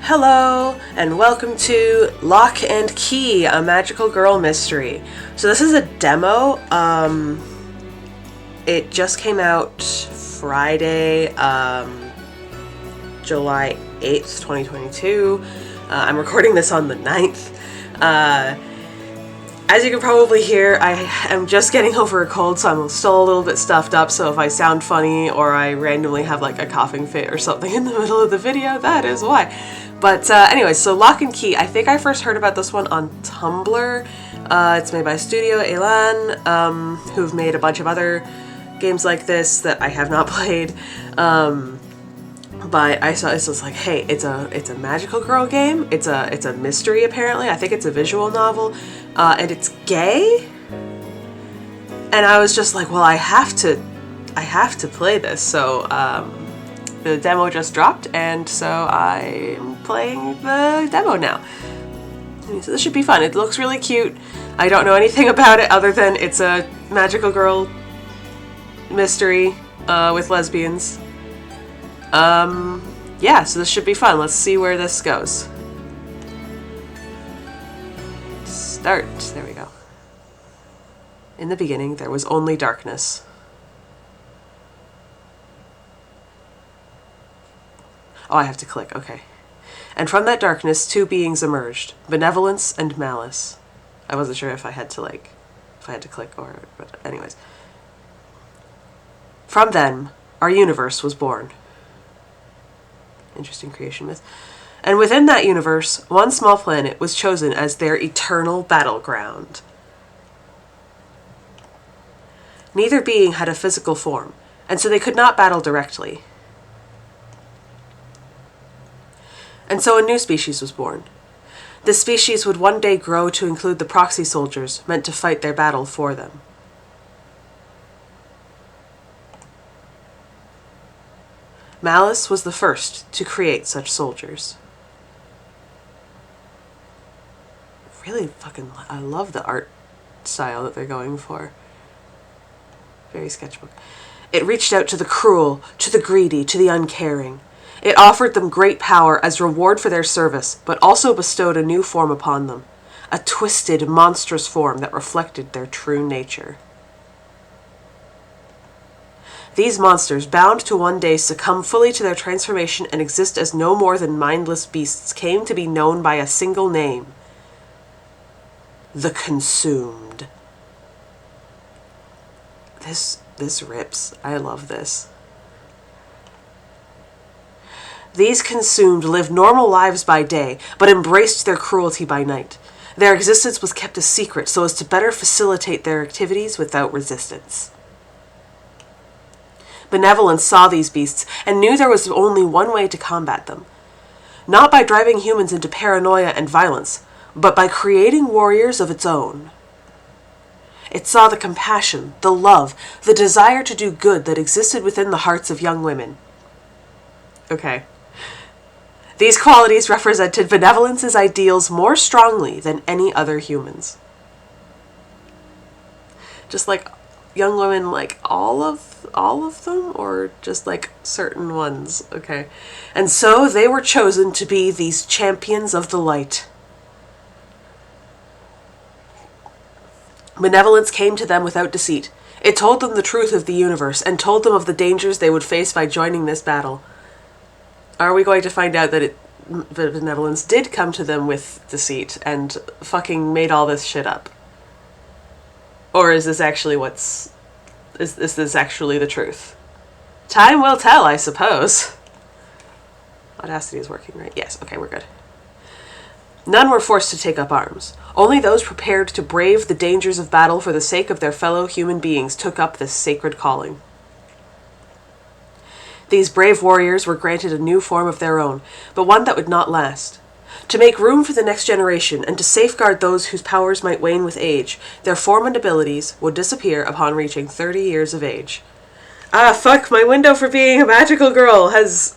Hello, and welcome to Lock and Key, a magical girl mystery. So this is a demo. It just came out Friday, July 8th, 2022. I'm recording this on the 9th. As you can probably hear, I am just getting over a cold, so I'm still a little bit stuffed up, so if I sound funny or I randomly have like a coughing fit or something in the middle of the video, that is why. But anyway, so Lock and Key, I think I first heard about this one on Tumblr. It's made by Studio Elle, who've made a bunch of other games like this that I have not played. But I saw this, was like, hey, it's a magical girl game. It's a mystery apparently. I think it's a visual novel, and it's gay. And I was just like, well, I have to play this. So the demo just dropped, and so I'm playing the demo now. So this should be fun. It looks really cute. I don't know anything about it other than it's a magical girl mystery with lesbians. Yeah, so this should be fun. Let's see where this goes. Start. There we go. In the beginning, there was only darkness. Oh, I have to click. Okay. And from that darkness, two beings emerged, benevolence and malice. I wasn't sure if I had to click or, but anyways. From them, our universe was born. Interesting creation myth. And within that universe, one small planet was chosen as their eternal battleground. Neither being had a physical form, and so they could not battle directly. And so a new species was born. This species would one day grow to include the proxy soldiers meant to fight their battle for them. Malice was the first to create such soldiers. Really fucking, I love the art style that they're going for. Very sketchbook. It reached out to the cruel, to the greedy, to the uncaring. It offered them great power as reward for their service, but also bestowed a new form upon them. A twisted, monstrous form that reflected their true nature. These monsters, bound to one day succumb fully to their transformation and exist as no more than mindless beasts, came to be known by a single name. The Consumed. This rips. I love this. These Consumed lived normal lives by day, but embraced their cruelty by night. Their existence was kept a secret so as to better facilitate their activities without resistance. Benevolence saw these beasts and knew there was only one way to combat them. Not by driving humans into paranoia and violence, but by creating warriors of its own. It saw the compassion, the love, the desire to do good that existed within the hearts of young women. Okay. These qualities represented benevolence's ideals more strongly than any other humans. Just like young women, like all of them, or just like certain ones? Okay. And so they were chosen to be these champions of the light. Benevolence came to them without deceit. It told them the truth of the universe and told them of the dangers they would face by joining this battle. Are we going to find out that benevolence did come to them with deceit and fucking made all this shit up? Or is this actually is this actually the truth? Time will tell, I suppose. Audacity is working, right? Yes, okay, we're good. None were forced to take up arms. Only those prepared to brave the dangers of battle for the sake of their fellow human beings took up this sacred calling. These brave warriors were granted a new form of their own, but one that would not last. To make room for the next generation and to safeguard those whose powers might wane with age, their form and abilities would disappear upon reaching 30 years of age. Ah, fuck, my window for being a magical girl is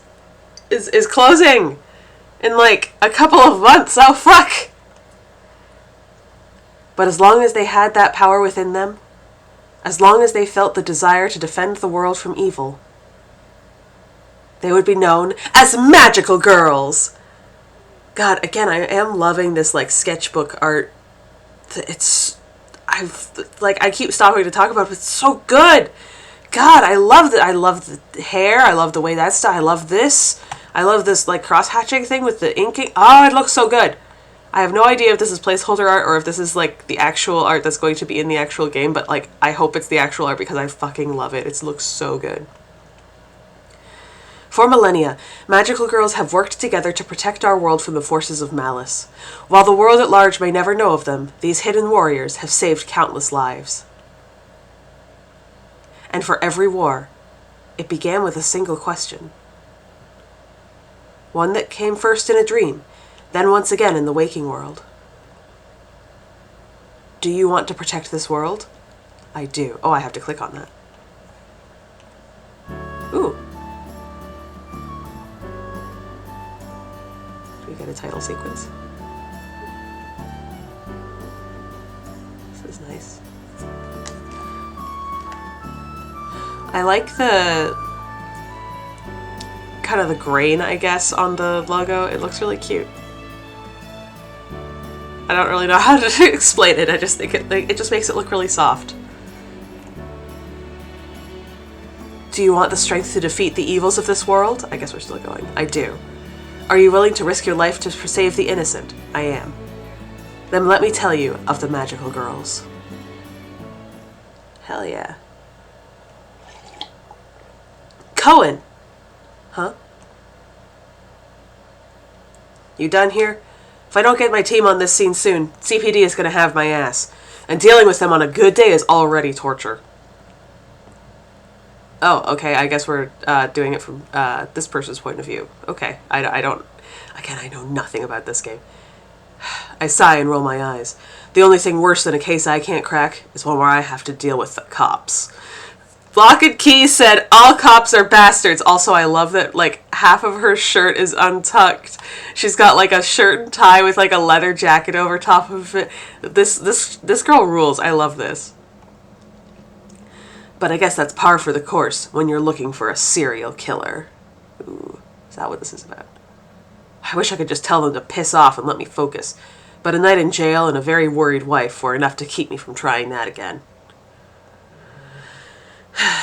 closing in like a couple of months. Oh, fuck! But as long as they had that power within them, as long as they felt the desire to defend the world from evil, they would be known as magical girls. God, again, I am loving this, like, sketchbook art. I keep stopping to talk about it, but it's so good. God, I love I love the hair. I love the way that's done. I love this. I love this, like, cross-hatching thing with the inking. Oh, it looks so good. I have no idea if this is placeholder art or if this is, like, the actual art that's going to be in the actual game, but, like, I hope it's the actual art because I fucking love it. It looks so good. For millennia, magical girls have worked together to protect our world from the forces of malice. While the world at large may never know of them, these hidden warriors have saved countless lives. And for every war, it began with a single question. One that came first in a dream, then once again in the waking world. Do you want to protect this world? I do. Oh, I have to click on that. Ooh. We get a title sequence. This is nice. I like the kind of the grain, I guess, on the logo. It looks really cute. I don't really know how to explain it. I just think it just makes it look really soft. Do you want the strength to defeat the evils of this world? I guess we're still going. I do. Are you willing to risk your life to save the innocent? I am. Then let me tell you of the magical girls. Hell yeah. Cohen! Huh? You done here? If I don't get my team on this scene soon, CPD is going to have my ass. And dealing with them on a good day is already torture. Oh, okay, I guess we're doing it from this person's point of view. Okay, I don't... Again, I know nothing about this game. I sigh and roll my eyes. The only thing worse than a case I can't crack is one where I have to deal with the cops. Lock and Key said, all cops are bastards. Also, I love that, like, half of her shirt is untucked. She's got, like, a shirt and tie with, like, a leather jacket over top of it. This girl rules. I love this. But I guess that's par for the course when you're looking for a serial killer. Ooh, is that what this is about? I wish I could just tell them to piss off and let me focus. But a night in jail and a very worried wife were enough to keep me from trying that again.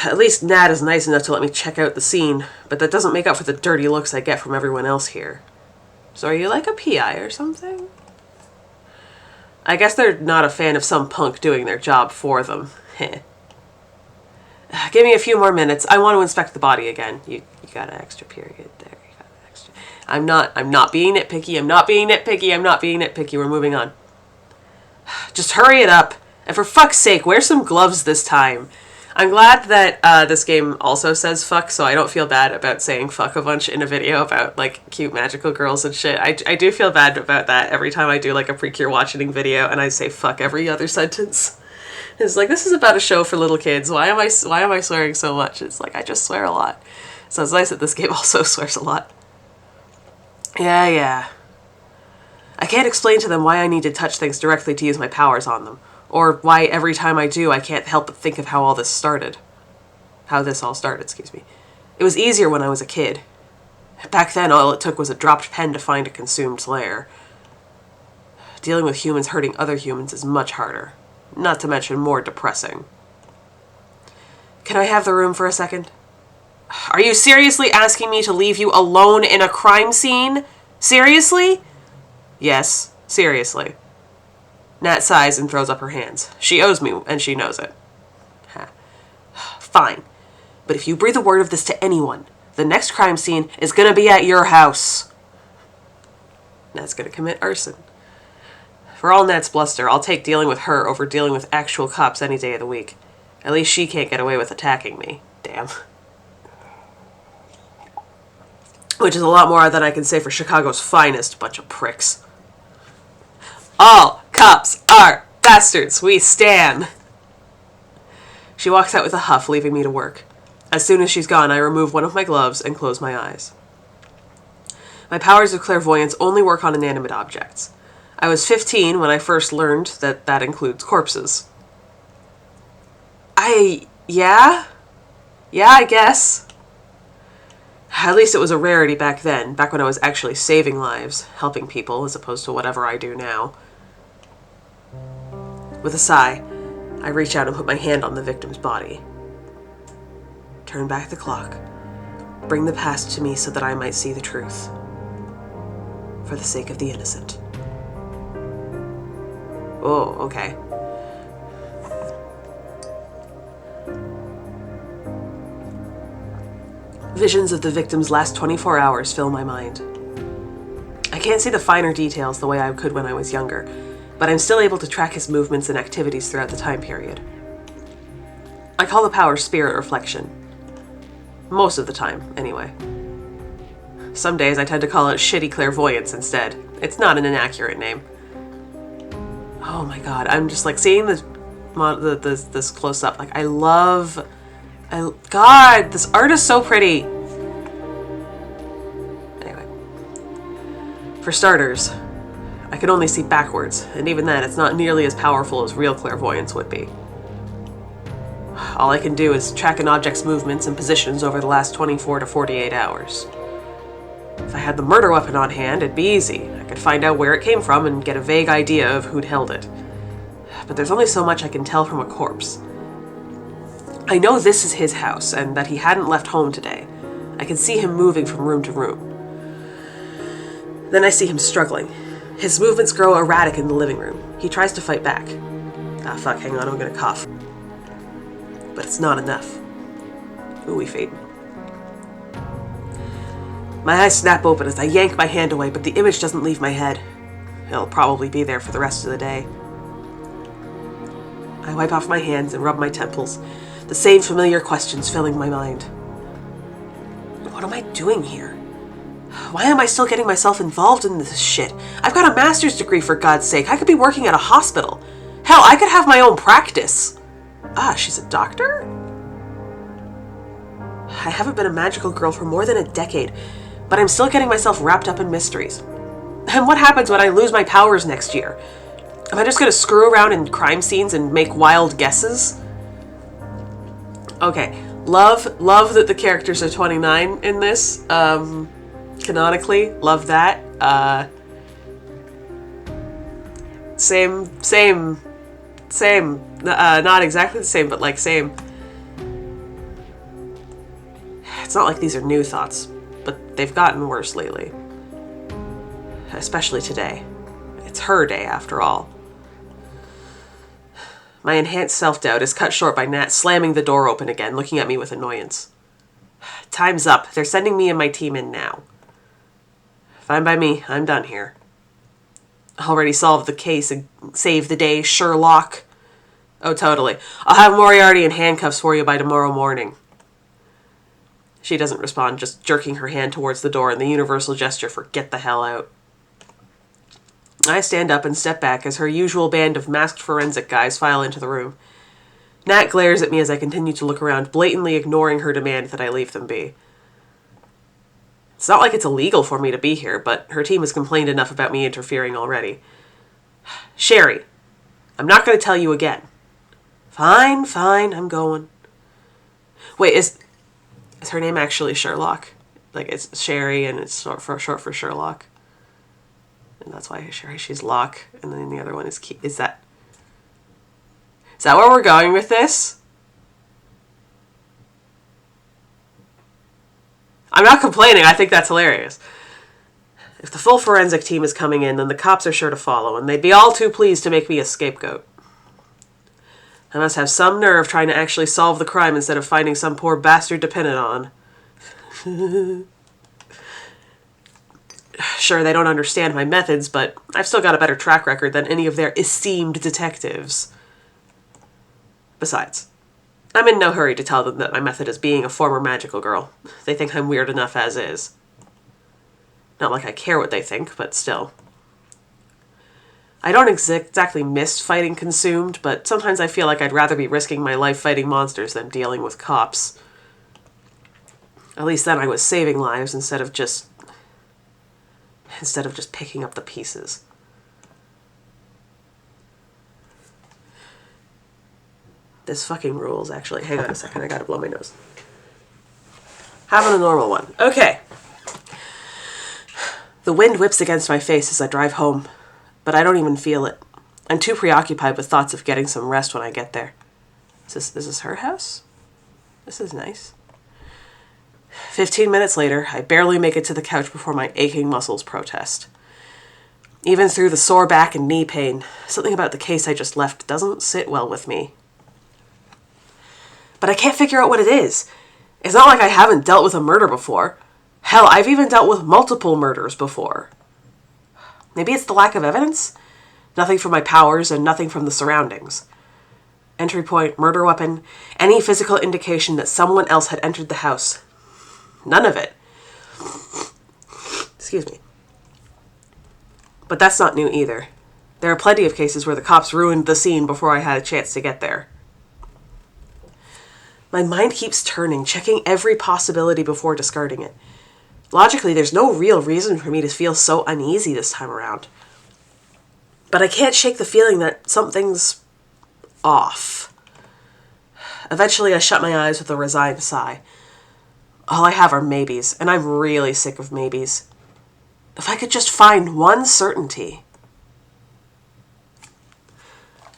At least Nat is nice enough to let me check out the scene, but that doesn't make up for the dirty looks I get from everyone else here. So are you like a PI or something? I guess they're not a fan of some punk doing their job for them. Heh. Give me a few more minutes. I want to inspect the body again. You got an extra period there. You got an extra. I'm not being nitpicky. I'm not being nitpicky. We're moving on. Just hurry it up. And for fuck's sake, wear some gloves this time. I'm glad that this game also says fuck, so I don't feel bad about saying fuck a bunch in a video about, like, cute magical girls and shit. I do feel bad about that every time I do, like, a Precure watching video and I say fuck every other sentence. It's like, this is about a show for little kids. Why am I swearing so much? It's like, I just swear a lot. So it's nice that this game also swears a lot. Yeah. I can't explain to them why I need to touch things directly to use my powers on them. Or why every time I do, I can't help but think of how all this started. How this all started, excuse me. It was easier when I was a kid. Back then, all it took was a dropped pen to find a consumed slayer. Dealing with humans hurting other humans is much harder. Not to mention more depressing. Can I have the room for a second? Are you seriously asking me to leave you alone in a crime scene? Seriously? Yes, seriously. Nat sighs and throws up her hands. She owes me, and she knows it. Fine. But if you breathe a word of this to anyone, the next crime scene is gonna be at your house. Nat's gonna commit arson. For all Nat's bluster, I'll take dealing with her over dealing with actual cops any day of the week. At least she can't get away with attacking me. Damn. Which is a lot more than I can say for Chicago's finest bunch of pricks. All cops are bastards. We stan. She walks out with a huff, leaving me to work. As soon as she's gone, I remove one of my gloves and close my eyes. My powers of clairvoyance only work on inanimate objects. I was 15 when I first learned that that includes corpses. Yeah, I guess. At least it was a rarity back then, back when I was actually saving lives, helping people, as opposed to whatever I do now. With a sigh, I reach out and put my hand on the victim's body. Turn back the clock. Bring the past to me so that I might see the truth. For the sake of the innocent. Oh, okay. Visions of the victim's last 24 hours fill my mind. I can't see the finer details the way I could when I was younger, but I'm still able to track his movements and activities throughout the time period. I call the power spirit reflection. Most of the time, anyway. Some days I tend to call it shitty clairvoyance instead. It's not an inaccurate name. Oh my god, I'm just like seeing this close up. Like, God, this art is so pretty. Anyway. For starters, I can only see backwards, and even then it's not nearly as powerful as real clairvoyance would be. All I can do is track an object's movements and positions over the last 24 to 48 hours. If I had the murder weapon on hand, it'd be easy. I could find out where it came from and get a vague idea of who'd held it. But there's only so much I can tell from a corpse. I know this is his house, and that he hadn't left home today. I can see him moving from room to room. Then I see him struggling. His movements grow erratic in the living room. He tries to fight back. Ah, fuck, hang on, I'm gonna cough. But it's not enough. Ooh, we fade. My eyes snap open as I yank my hand away, but the image doesn't leave my head. It'll probably be there for the rest of the day. I wipe off my hands and rub my temples, the same familiar questions filling my mind. What am I doing here? Why am I still getting myself involved in this shit? I've got a master's degree, for God's sake. I could be working at a hospital. Hell, I could have my own practice. Ah, she's a doctor? I haven't been a magical girl for more than a decade, but I'm still getting myself wrapped up in mysteries. And what happens when I lose my powers next year? Am I just going to screw around in crime scenes and make wild guesses? Okay, love that the characters are 29 in this, canonically, love that. Same, not exactly the same, but like same. It's not like these are new thoughts, but they've gotten worse lately. Especially today. It's her day, after all. My enhanced self-doubt is cut short by Nat slamming the door open again, looking at me with annoyance. Time's up. They're sending me and my team in now. Fine by me. I'm done here. Already solved the case and saved the day, Sherlock. Oh, totally. I'll have Moriarty in handcuffs for you by tomorrow morning. She doesn't respond, just jerking her hand towards the door in the universal gesture for get the hell out. I stand up and step back as her usual band of masked forensic guys file into the room. Nat glares at me as I continue to look around, blatantly ignoring her demand that I leave them be. It's not like it's illegal for me to be here, but her team has complained enough about me interfering already. Sherry, I'm not going to tell you again. Fine, I'm going. Wait, is her name actually Sherlock? Like, it's Sherry and it's short for Sherlock? And that's why she's Locke, and then the other one is Key. Is that where we're going with this? I'm not complaining, I think that's hilarious. If the full forensic team is coming in, then the cops are sure to follow, and they'd be all too pleased to make me a scapegoat. I must have some nerve trying to actually solve the crime instead of finding some poor bastard to pin it on. Sure, they don't understand my methods, but I've still got a better track record than any of their esteemed detectives. Besides, I'm in no hurry to tell them that my method is being a former magical girl. They think I'm weird enough as is. Not like I care what they think, but still. I don't exactly miss fighting Consumed, but sometimes I feel like I'd rather be risking my life fighting monsters than dealing with cops. At least then I was saving lives instead of just picking up the pieces. This fucking rules, actually. Hang on a second, I gotta blow my nose. Having a normal one. Okay. The wind whips against my face as I drive home, but I don't even feel it. I'm too preoccupied with thoughts of getting some rest when I get there. Is this her house? This is nice. 15 minutes later, I barely make it to the couch before my aching muscles protest. Even through the sore back and knee pain, something about the case I just left doesn't sit well with me. But I can't figure out what it is. It's not like I haven't dealt with a murder before. Hell, I've even dealt with multiple murders before. Maybe it's the lack of evidence? Nothing from my powers and nothing from the surroundings. Entry point, murder weapon, any physical indication that someone else had entered the house. None of it. Excuse me. But that's not new either. There are plenty of cases where the cops ruined the scene before I had a chance to get there. My mind keeps turning, checking every possibility before discarding it. Logically, there's no real reason for me to feel so uneasy this time around. But I can't shake the feeling that something's off. Eventually, I shut my eyes with a resigned sigh. All I have are maybes, and I'm really sick of maybes. If I could just find one certainty.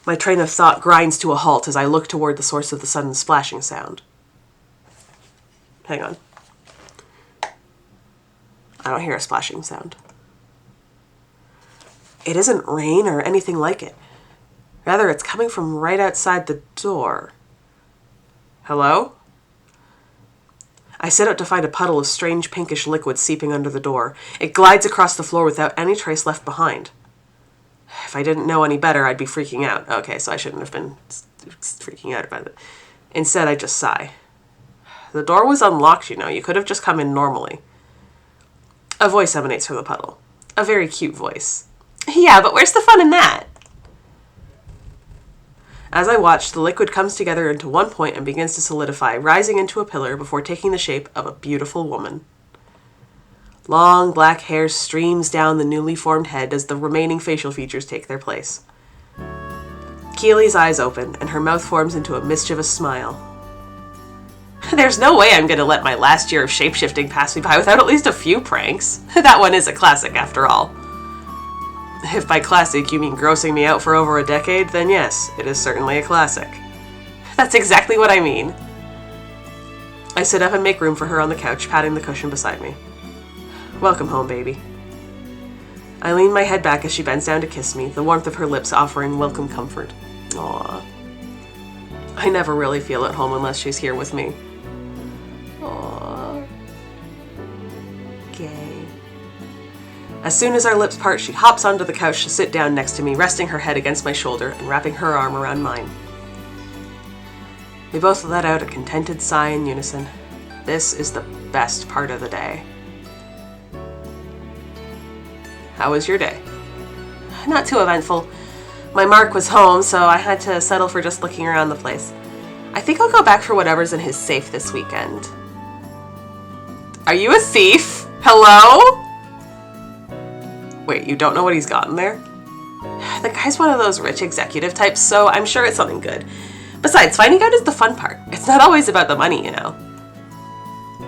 My train of thought grinds to a halt as I look toward the source of the sudden splashing sound. Hang on. I don't hear a splashing sound. It isn't rain or anything like it. Rather, it's coming from right outside the door. Hello? I sit up to find a puddle of strange pinkish liquid seeping under the door. It glides across the floor without any trace left behind. If I didn't know any better, I'd be freaking out. Okay, so I shouldn't have been freaking out about it. Instead, I just sigh. The door was unlocked, you know. You could have just come in normally. A voice emanates from the puddle. A very cute voice. Yeah, but where's the fun in that? As I watch, the liquid comes together into one point and begins to solidify, rising into a pillar before taking the shape of a beautiful woman. Long black hair streams down the newly formed head as the remaining facial features take their place. Keely's eyes open, and her mouth forms into a mischievous smile. There's no way I'm going to let my last year of shapeshifting pass me by without at least a few pranks. That one is a classic, after all. If by classic you mean grossing me out for over a decade, then yes, it is certainly a classic. That's exactly what I mean. I sit up and make room for her on the couch, patting the cushion beside me. Welcome home, baby. I lean my head back as she bends down to kiss me, the warmth of her lips offering welcome comfort. Aww. I never really feel at home unless she's here with me. Aww. Gay. As soon as our lips part, she hops onto the couch to sit down next to me, resting her head against my shoulder and wrapping her arm around mine. We both let out a contented sigh in unison. This is the best part of the day. How was your day? Not too eventful. My Mark was home, so I had to settle for just looking around the place. I think I'll go back for whatever's in his safe this weekend. Are you a thief? Hello? Wait, you don't know what he's got in there? The guy's one of those rich executive types, so I'm sure it's something good. Besides, finding out is the fun part. It's not always about the money, you know.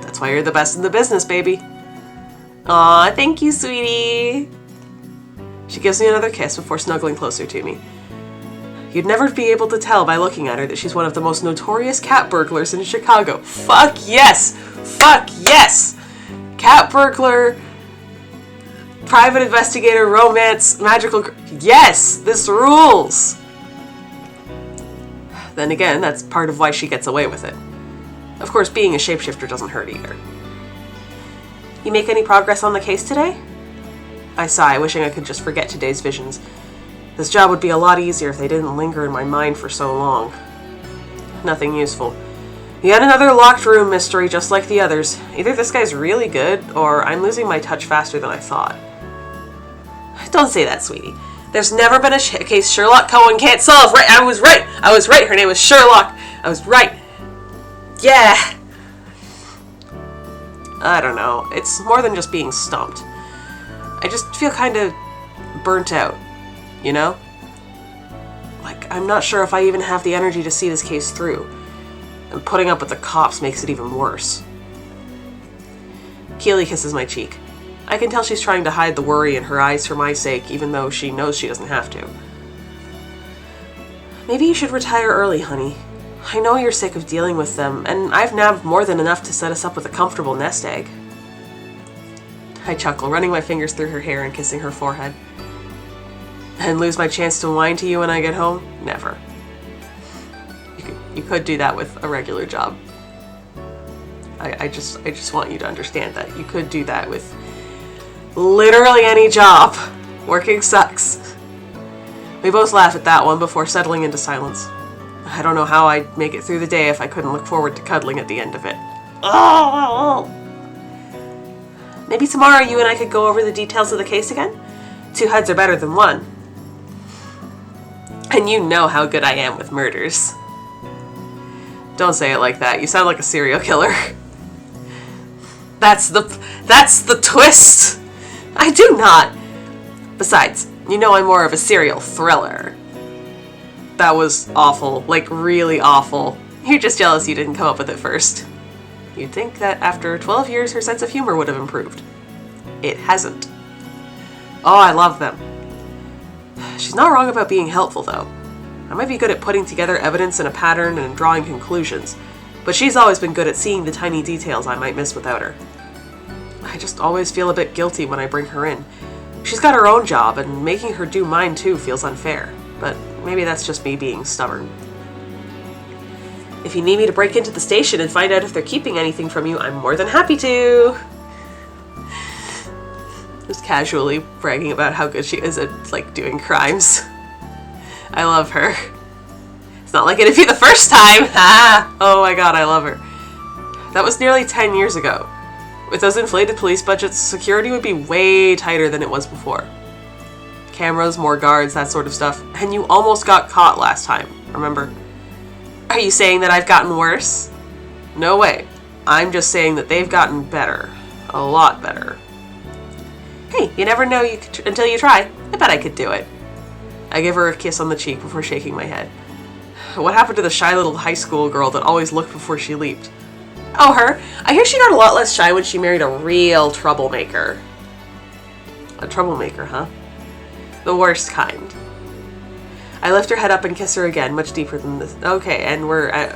That's why you're the best in the business, baby. Aw, thank you, sweetie. She gives me another kiss before snuggling closer to me. You'd never be able to tell by looking at her that she's one of the most notorious cat burglars in Chicago. Fuck yes! Fuck yes! Cat burglar, private investigator, romance, magical... Yes! This rules! Then again, that's part of why she gets away with it. Of course, being a shapeshifter doesn't hurt either. You make any progress on the case today? I sigh, wishing I could just forget today's visions. This job would be a lot easier if they didn't linger in my mind for so long. Nothing useful. Yet another locked room mystery just like the others. Either this guy's really good, or I'm losing my touch faster than I thought. Don't say that, sweetie. There's never been a case Sherlock Cohen can't solve. Right, I was right. Her name was Sherlock. I was right. Yeah. I don't know. It's more than just being stumped. I just feel kind of burnt out, you know? Like, I'm not sure if I even have the energy to see this case through. And putting up with the cops makes it even worse. Keely kisses my cheek. I can tell she's trying to hide the worry in her eyes for my sake, even though she knows she doesn't have to. Maybe you should retire early, honey. I know you're sick of dealing with them, and I've nabbed more than enough to set us up with a comfortable nest egg. I chuckle, running my fingers through her hair and kissing her forehead. And lose my chance to whine to you when I get home? Never. You could do that with a regular job. I just want you to understand that. You could do that with literally any job. Working sucks. We both laugh at that one before settling into silence. I don't know how I'd make it through the day if I couldn't look forward to cuddling at the end of it. Oh! Maybe tomorrow you and I could go over the details of the case again? 2 heads are better than 1. And you know how good I am with murders. Don't say it like that. You sound like a serial killer. That's the twist! I do not! Besides, you know I'm more of a serial thriller. That was awful. Like, really awful. You're just jealous you didn't come up with it first. You'd think that after 12 years her sense of humor would have improved. It hasn't. Oh, I love them. She's not wrong about being helpful, though. I might be good at putting together evidence in a pattern and drawing conclusions, but she's always been good at seeing the tiny details I might miss without her. I just always feel a bit guilty when I bring her in. She's got her own job, and making her do mine too feels unfair, but maybe that's just me being stubborn. If you need me to break into the station and find out if they're keeping anything from you, I'm more than happy to. Just casually bragging about how good she is at, like, doing crimes. I love her. It's not like it'd be the first time. Oh my god, I love her. That was nearly 10 years ago. With those inflated police budgets, security would be way tighter than it was before. Cameras, more guards, that sort of stuff. And you almost got caught last time, remember? Are you saying that I've gotten worse? No way. I'm just saying that they've gotten better. A lot better. Hey, you never know until you try. I bet I could do it. I give her a kiss on the cheek before shaking my head. What happened to the shy little high school girl that always looked before she leaped? Oh, her? I hear she got a lot less shy when she married a real troublemaker. A troublemaker, huh? The worst kind. I lift her head up and kiss her again, much deeper than this. Okay, and we're at...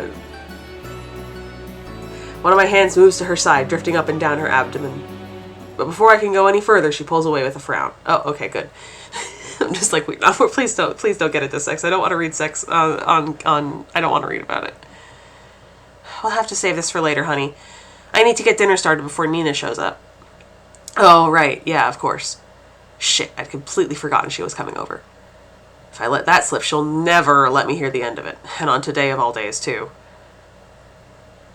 One of my hands moves to her side, drifting up and down her abdomen. But before I can go any further, she pulls away with a frown. Oh, okay, good. I'm just like, wait, no, please don't get into sex. I don't want to read sex I don't want to read about it. I'll have to save this for later, honey. I need to get dinner started before Nina shows up. Oh, right, yeah, of course. Shit, I'd completely forgotten she was coming over. If I let that slip, she'll never let me hear the end of it. And on today of all days, too.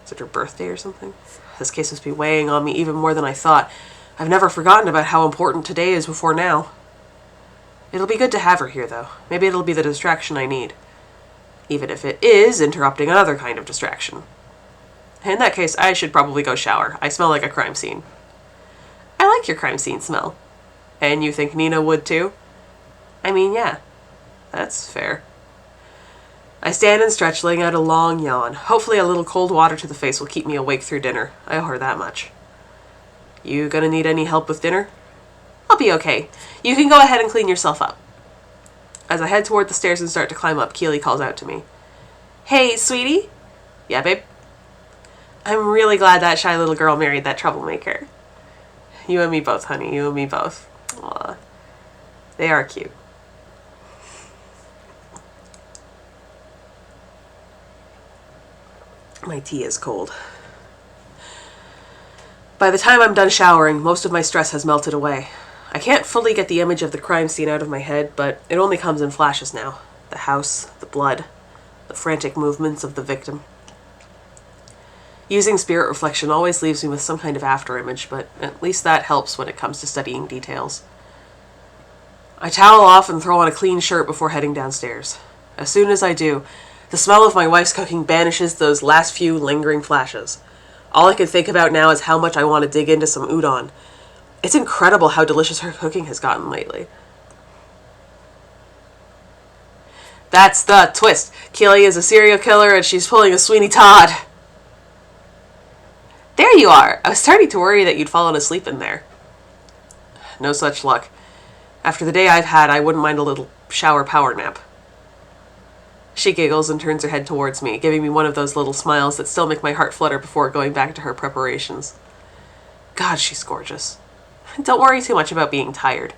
Is it her birthday or something? This case must be weighing on me even more than I thought. I've never forgotten about how important today is before now. It'll be good to have her here, though. Maybe it'll be the distraction I need. Even if it is interrupting another kind of distraction. In that case, I should probably go shower. I smell like a crime scene. I like your crime scene smell. And you think Nina would, too? I mean, yeah. That's fair. I stand and stretch, laying out a long yawn. Hopefully a little cold water to the face will keep me awake through dinner. I owe her that much. You gonna need any help with dinner? I'll be okay. You can go ahead and clean yourself up. As I head toward the stairs and start to climb up, Keely calls out to me. Hey, sweetie? Yeah, babe? I'm really glad that shy little girl married that troublemaker. You and me both, honey. You and me both. Aw. They are cute. My tea is cold. By the time I'm done showering, most of my stress has melted away. I can't fully get the image of the crime scene out of my head, but it only comes in flashes now. The house, the blood, the frantic movements of the victim. Using spirit reflection always leaves me with some kind of afterimage, but at least that helps when it comes to studying details. I towel off and throw on a clean shirt before heading downstairs. As soon as I do, the smell of my wife's cooking banishes those last few lingering flashes. All I can think about now is how much I want to dig into some udon. It's incredible how delicious her cooking has gotten lately. That's the twist. Keely is a serial killer and she's pulling a Sweeney Todd. There you are! I was starting to worry that you'd fallen asleep in there. No such luck. After the day I've had, I wouldn't mind a little shower power nap. She giggles and turns her head towards me, giving me one of those little smiles that still make my heart flutter before going back to her preparations. God, she's gorgeous. Don't worry too much about being tired.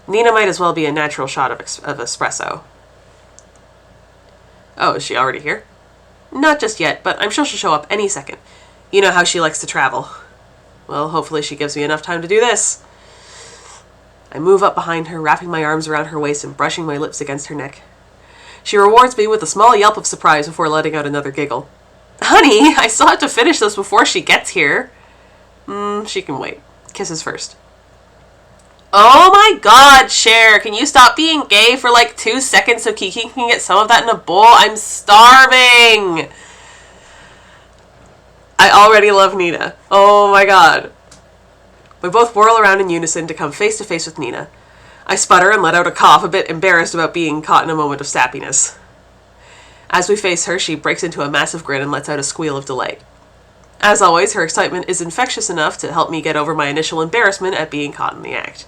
Nina might as well be a natural shot of espresso. Oh, is she already here? Not just yet, but I'm sure she'll show up any second. You know how she likes to travel. Well, hopefully she gives me enough time to do this. I move up behind her, wrapping my arms around her waist and brushing my lips against her neck. She rewards me with a small yelp of surprise before letting out another giggle. Honey, I still have to finish this before she gets here. She can wait. Kisses first. Oh my god, Cher, can you stop being gay for like 2 seconds so Kiki can get some of that in a bowl? I'm starving! I already love Nina. Oh my god. We both whirl around in unison to come face to face with Nina. I sputter and let out a cough, a bit embarrassed about being caught in a moment of sappiness. As we face her, she breaks into a massive grin and lets out a squeal of delight. As always, her excitement is infectious enough to help me get over my initial embarrassment at being caught in the act.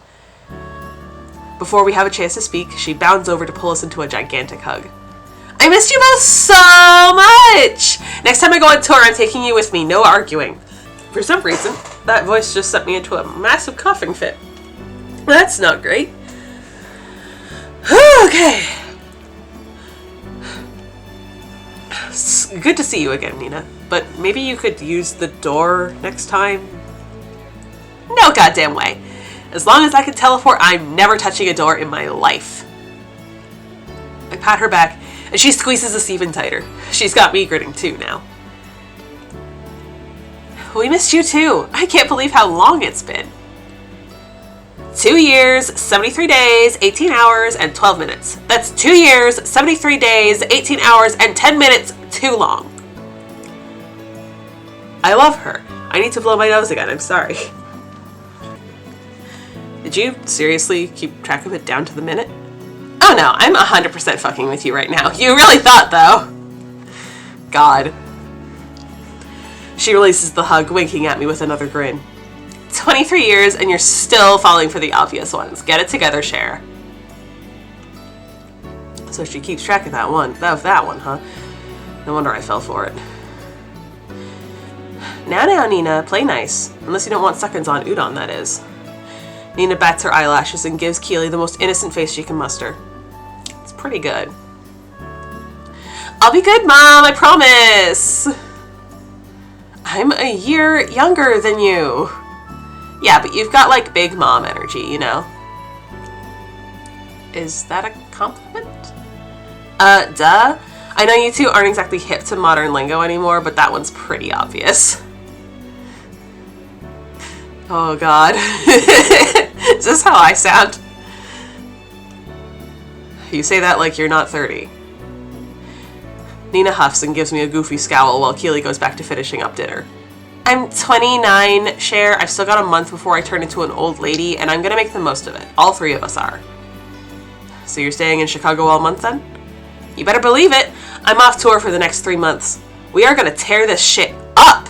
Before we have a chance to speak, she bounds over to pull us into a gigantic hug. I missed you both so much! Next time I go on tour, I'm taking you with me, no arguing. For some reason, that voice just sent me into a massive coughing fit. That's not great. Okay. It's good to see you again, Nina. But maybe you could use the door next time? No goddamn way. As long as I can teleport, I'm never touching a door in my life. I pat her back, and she squeezes us even tighter. She's got me gritting too now. We missed you too. I can't believe how long it's been. 2 years, 73 days, 18 hours, and 12 minutes. That's 2 years, 73 days, 18 hours, and 10 minutes too long. I love her. I need to blow my nose again, I'm sorry. Did you seriously keep track of it down to the minute? Oh no, I'm 100% fucking with you right now. You really thought, though. God. She releases the hug, winking at me with another grin. 23 years and you're still falling for the obvious ones. Get it together, Cher. So she keeps track of that one, huh? No wonder I fell for it. Now, Nina, play nice. Unless you don't want seconds on udon, that is. Nina bats her eyelashes and gives Keely the most innocent face she can muster. It's pretty good. I'll be good, Mom, I promise. I'm a year younger than you. Yeah, but you've got like big mom energy, you know. Is that a compliment? Duh. I know you two aren't exactly hip to modern lingo anymore, but that one's pretty obvious. Oh god. Is this how I sound? You say that like you're not 30. Nina huffs and gives me a goofy scowl while Keely goes back to finishing up dinner. I'm 29, Cher. I've still got a month before I turn into an old lady, and I'm gonna make the most of it. All 3 of us are. So you're staying in Chicago all month then? You better believe it. I'm off tour for the next 3 months. We are gonna tear this shit up.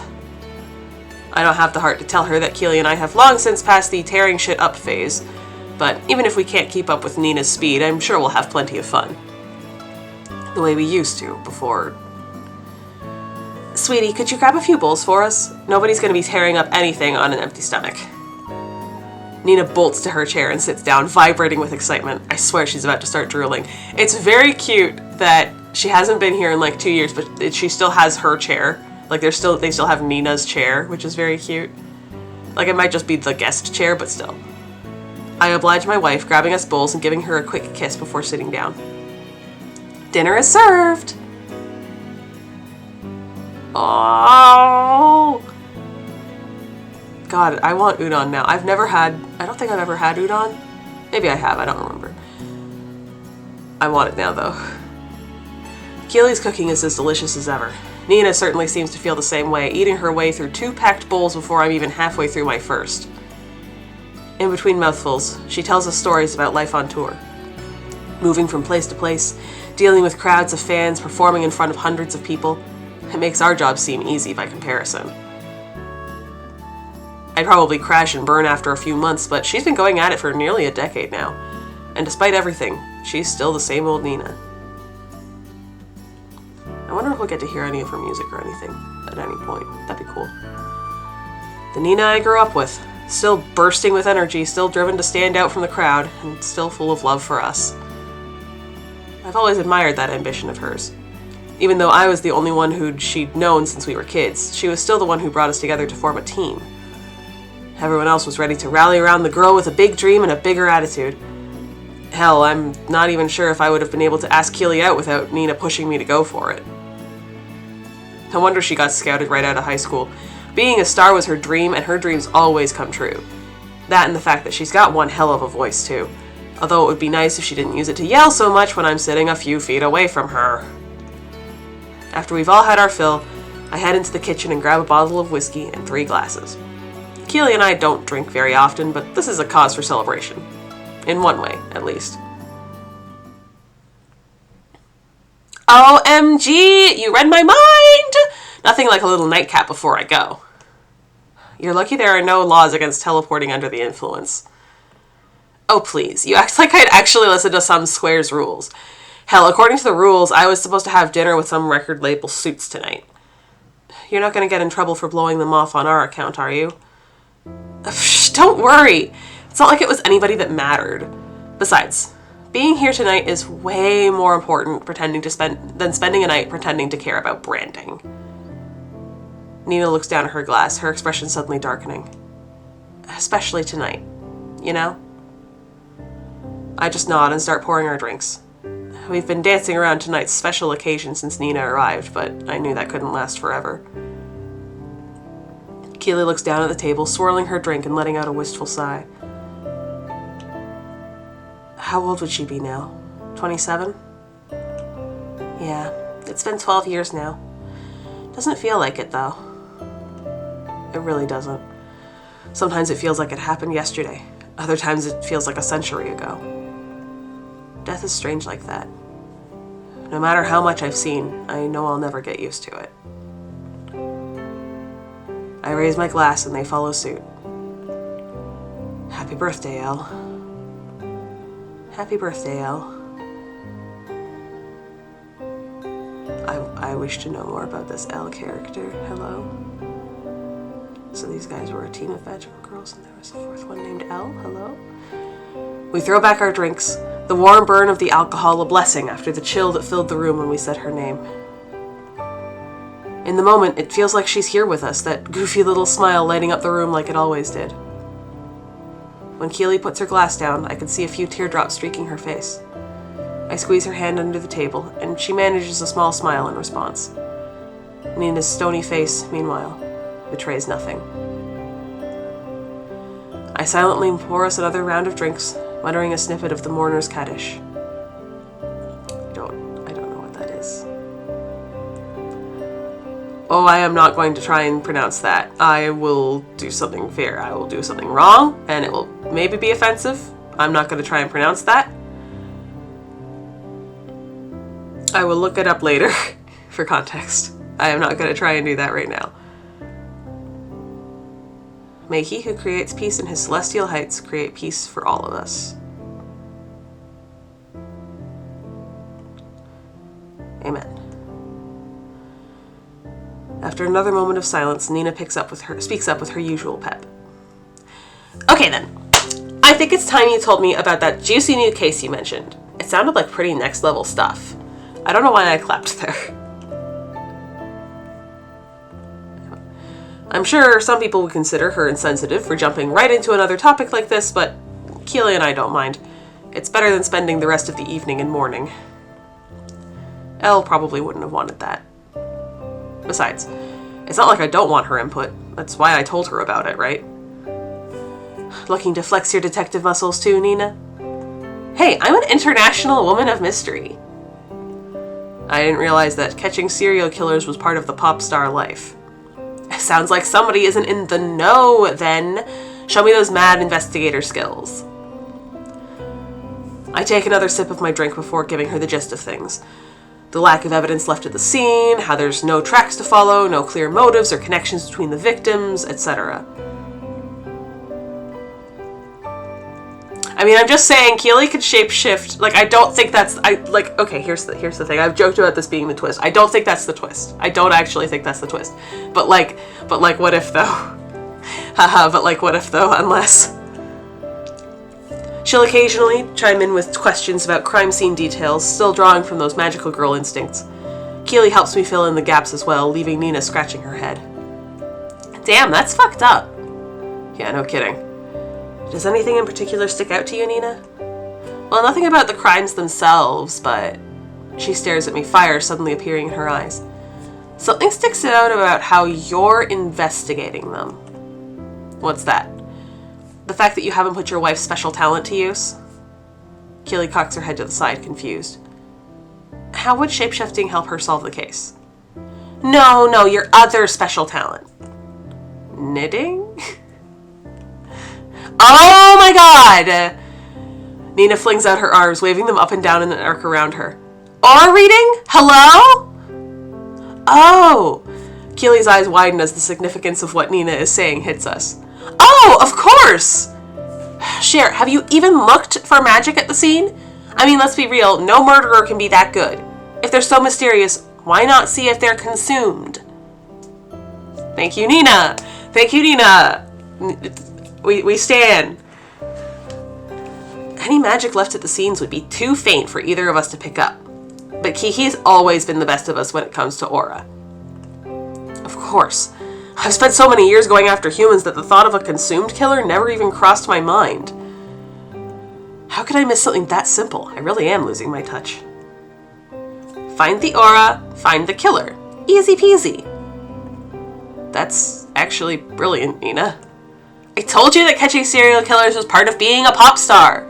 I don't have the heart to tell her that Keely and I have long since passed the tearing shit up phase, but even if we can't keep up with Nina's speed, I'm sure we'll have plenty of fun. The way we used to before. Sweetie, could you grab a few bowls for us? Nobody's going to be tearing up anything on an empty stomach. Nina bolts to her chair and sits down, vibrating with excitement. I swear she's about to start drooling. It's very cute that she hasn't been here in like 2 years, but she still has her chair. Like they still have Nina's chair, which is very cute. Like it might just be the guest chair, but still. I oblige my wife, grabbing us bowls and giving her a quick kiss before sitting down. Dinner is served! Oh! God, I want udon now. I don't think I've ever had udon. Maybe I have, I don't remember. I want it now, though. Keely's cooking is as delicious as ever. Nina certainly seems to feel the same way, eating her way through 2 packed bowls before I'm even halfway through my first. In between mouthfuls, she tells us stories about life on tour. Moving from place to place, dealing with crowds of fans, performing in front of hundreds of people. It makes our job seem easy by comparison. I'd probably crash and burn after a few months, but she's been going at it for nearly a decade now. And despite everything, she's still the same old Nina. I wonder if we'll get to hear any of her music or anything at any point. That'd be cool. The Nina I grew up with, still bursting with energy, still driven to stand out from the crowd, and still full of love for us. I've always admired that ambition of hers. Even though I was the only one she'd known since we were kids, she was still the one who brought us together to form a team. Everyone else was ready to rally around the girl with a big dream and a bigger attitude. Hell, I'm not even sure if I would have been able to ask Keely out without Nina pushing me to go for it. No wonder she got scouted right out of high school. Being a star was her dream, and her dreams always come true. That and the fact that she's got one hell of a voice, too. Although it would be nice if she didn't use it to yell so much when I'm sitting a few feet away from her. After we've all had our fill, I head into the kitchen and grab a bottle of whiskey and 3 glasses. Keely and I don't drink very often, but this is a cause for celebration. In one way, at least. OMG! You read my mind! Nothing like a little nightcap before I go. You're lucky there are no laws against teleporting under the influence. Oh, please. You act like I'd actually listen to some square's rules. Hell, according to the rules, I was supposed to have dinner with some record label suits tonight. You're not going to get in trouble for blowing them off on our account, are you? Don't worry. It's not like it was anybody that mattered. Besides, being here tonight is way more important than spending a night pretending to care about branding. Nina looks down at her glass, her expression suddenly darkening. Especially tonight, you know? I just nod and start pouring our drinks. We've been dancing around tonight's special occasion since Nina arrived, but I knew that couldn't last forever. Keely looks down at the table, swirling her drink and letting out a wistful sigh. How old would she be now? 27? Yeah, it's been 12 years now. Doesn't feel like it, though. It really doesn't. Sometimes it feels like it happened yesterday. Other times it feels like a century ago. Death is strange like that. No matter how much I've seen, I know I'll never get used to it. I raise my glass and they follow suit. Happy birthday, Elle. Happy birthday, Elle. I wish to know more about this Elle character. Hello? So these guys were a team of magical girls and there was a 4th one named Elle. Hello? We throw back our drinks, the warm burn of the alcohol a blessing after the chill that filled the room when we said her name. In the moment, it feels like she's here with us, that goofy little smile lighting up the room like it always did. When Keely puts her glass down, I can see a few teardrops streaking her face. I squeeze her hand under the table, and she manages a small smile in response. Nina's stony face, meanwhile, betrays nothing. I silently pour us another round of drinks, muttering a snippet of the mourner's Kaddish. I don't know what that is. Oh, I am not going to try and pronounce that. I will do something fair. I will do something wrong, and it will maybe be offensive. I'm not going to try and pronounce that. I will look it up later for context. I am not going to try and do that right now. May he who creates peace in his celestial heights create peace for all of us. Amen. After another moment of silence, Nina speaks up with her usual pep. Okay then. I think it's time you told me about that juicy new case you mentioned. It sounded like pretty next level stuff. I don't know why I clapped there. I'm sure some people would consider her insensitive for jumping right into another topic like this, but Keely and I don't mind. It's better than spending the rest of the evening in mourning. Elle probably wouldn't have wanted that. Besides, it's not like I don't want her input. That's why I told her about it, right? Looking to flex your detective muscles too, Nina? Hey, I'm an international woman of mystery. I didn't realize that catching serial killers was part of the pop star life. Sounds like somebody isn't in the know, then. Show me those mad investigator skills. I take another sip of my drink before giving her the gist of things. The lack of evidence left at the scene, how there's no tracks to follow, no clear motives or connections between the victims, etc. I mean, I'm just saying, Keely could shapeshift. Like, I don't think that's... okay, here's the thing. I've joked about this being the twist. I don't think that's the twist. I don't actually think that's the twist. But what if, though? Haha, but what if, though? Unless... She'll occasionally chime in with questions about crime scene details, still drawing from those magical girl instincts. Keely helps me fill in the gaps as well, leaving Nina scratching her head. Damn, that's fucked up. Yeah, no kidding. Does anything in particular stick out to you, Nina? Well, nothing about the crimes themselves, but... She stares at me, fire suddenly appearing in her eyes. Something sticks out about how you're investigating them. What's that? The fact that you haven't put your wife's special talent to use? Keely cocks her head to the side, confused. How would shapeshifting help her solve the case? No, your other special talent. Knitting? Oh my god! Nina flings out her arms, waving them up and down in an arc around her. Aura reading? Hello? Oh! Keely's eyes widen as the significance of what Nina is saying hits us. Oh, of course! Cher, have you even looked for magic at the scene? I mean, let's be real, no murderer can be that good. If they're so mysterious, why not see if they're consumed? Thank you, Nina! Thank you, Nina! We stand. Any magic left at the scenes would be too faint for either of us to pick up. But Kiki's always been the best of us when it comes to aura. Of course. I've spent so many years going after humans that the thought of a consumed killer never even crossed my mind. How could I miss something that simple? I really am losing my touch. Find the aura, find the killer. Easy peasy. That's actually brilliant, Nina. I told you that catching serial killers was part of being a pop star.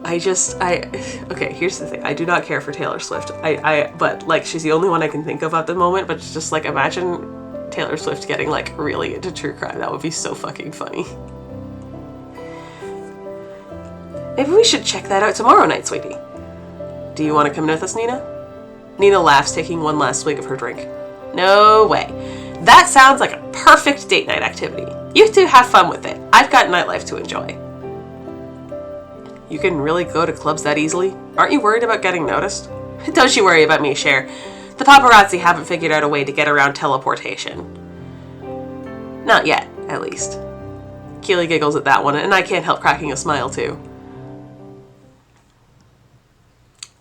Okay, here's the thing. I do not care for Taylor Swift. But she's the only one I can think of at the moment, but it's just imagine Taylor Swift getting really into true crime. That would be so fucking funny. Maybe we should check that out tomorrow night, sweetie. Do you want to come with us, Nina? Nina laughs, taking one last swig of her drink. No way. That sounds like a perfect date night activity. You two have fun with it. I've got nightlife to enjoy. You can really go to clubs that easily? Aren't you worried about getting noticed? Don't you worry about me, Cher. The paparazzi haven't figured out a way to get around teleportation. Not yet, at least. Keely giggles at that one, and I can't help cracking a smile too.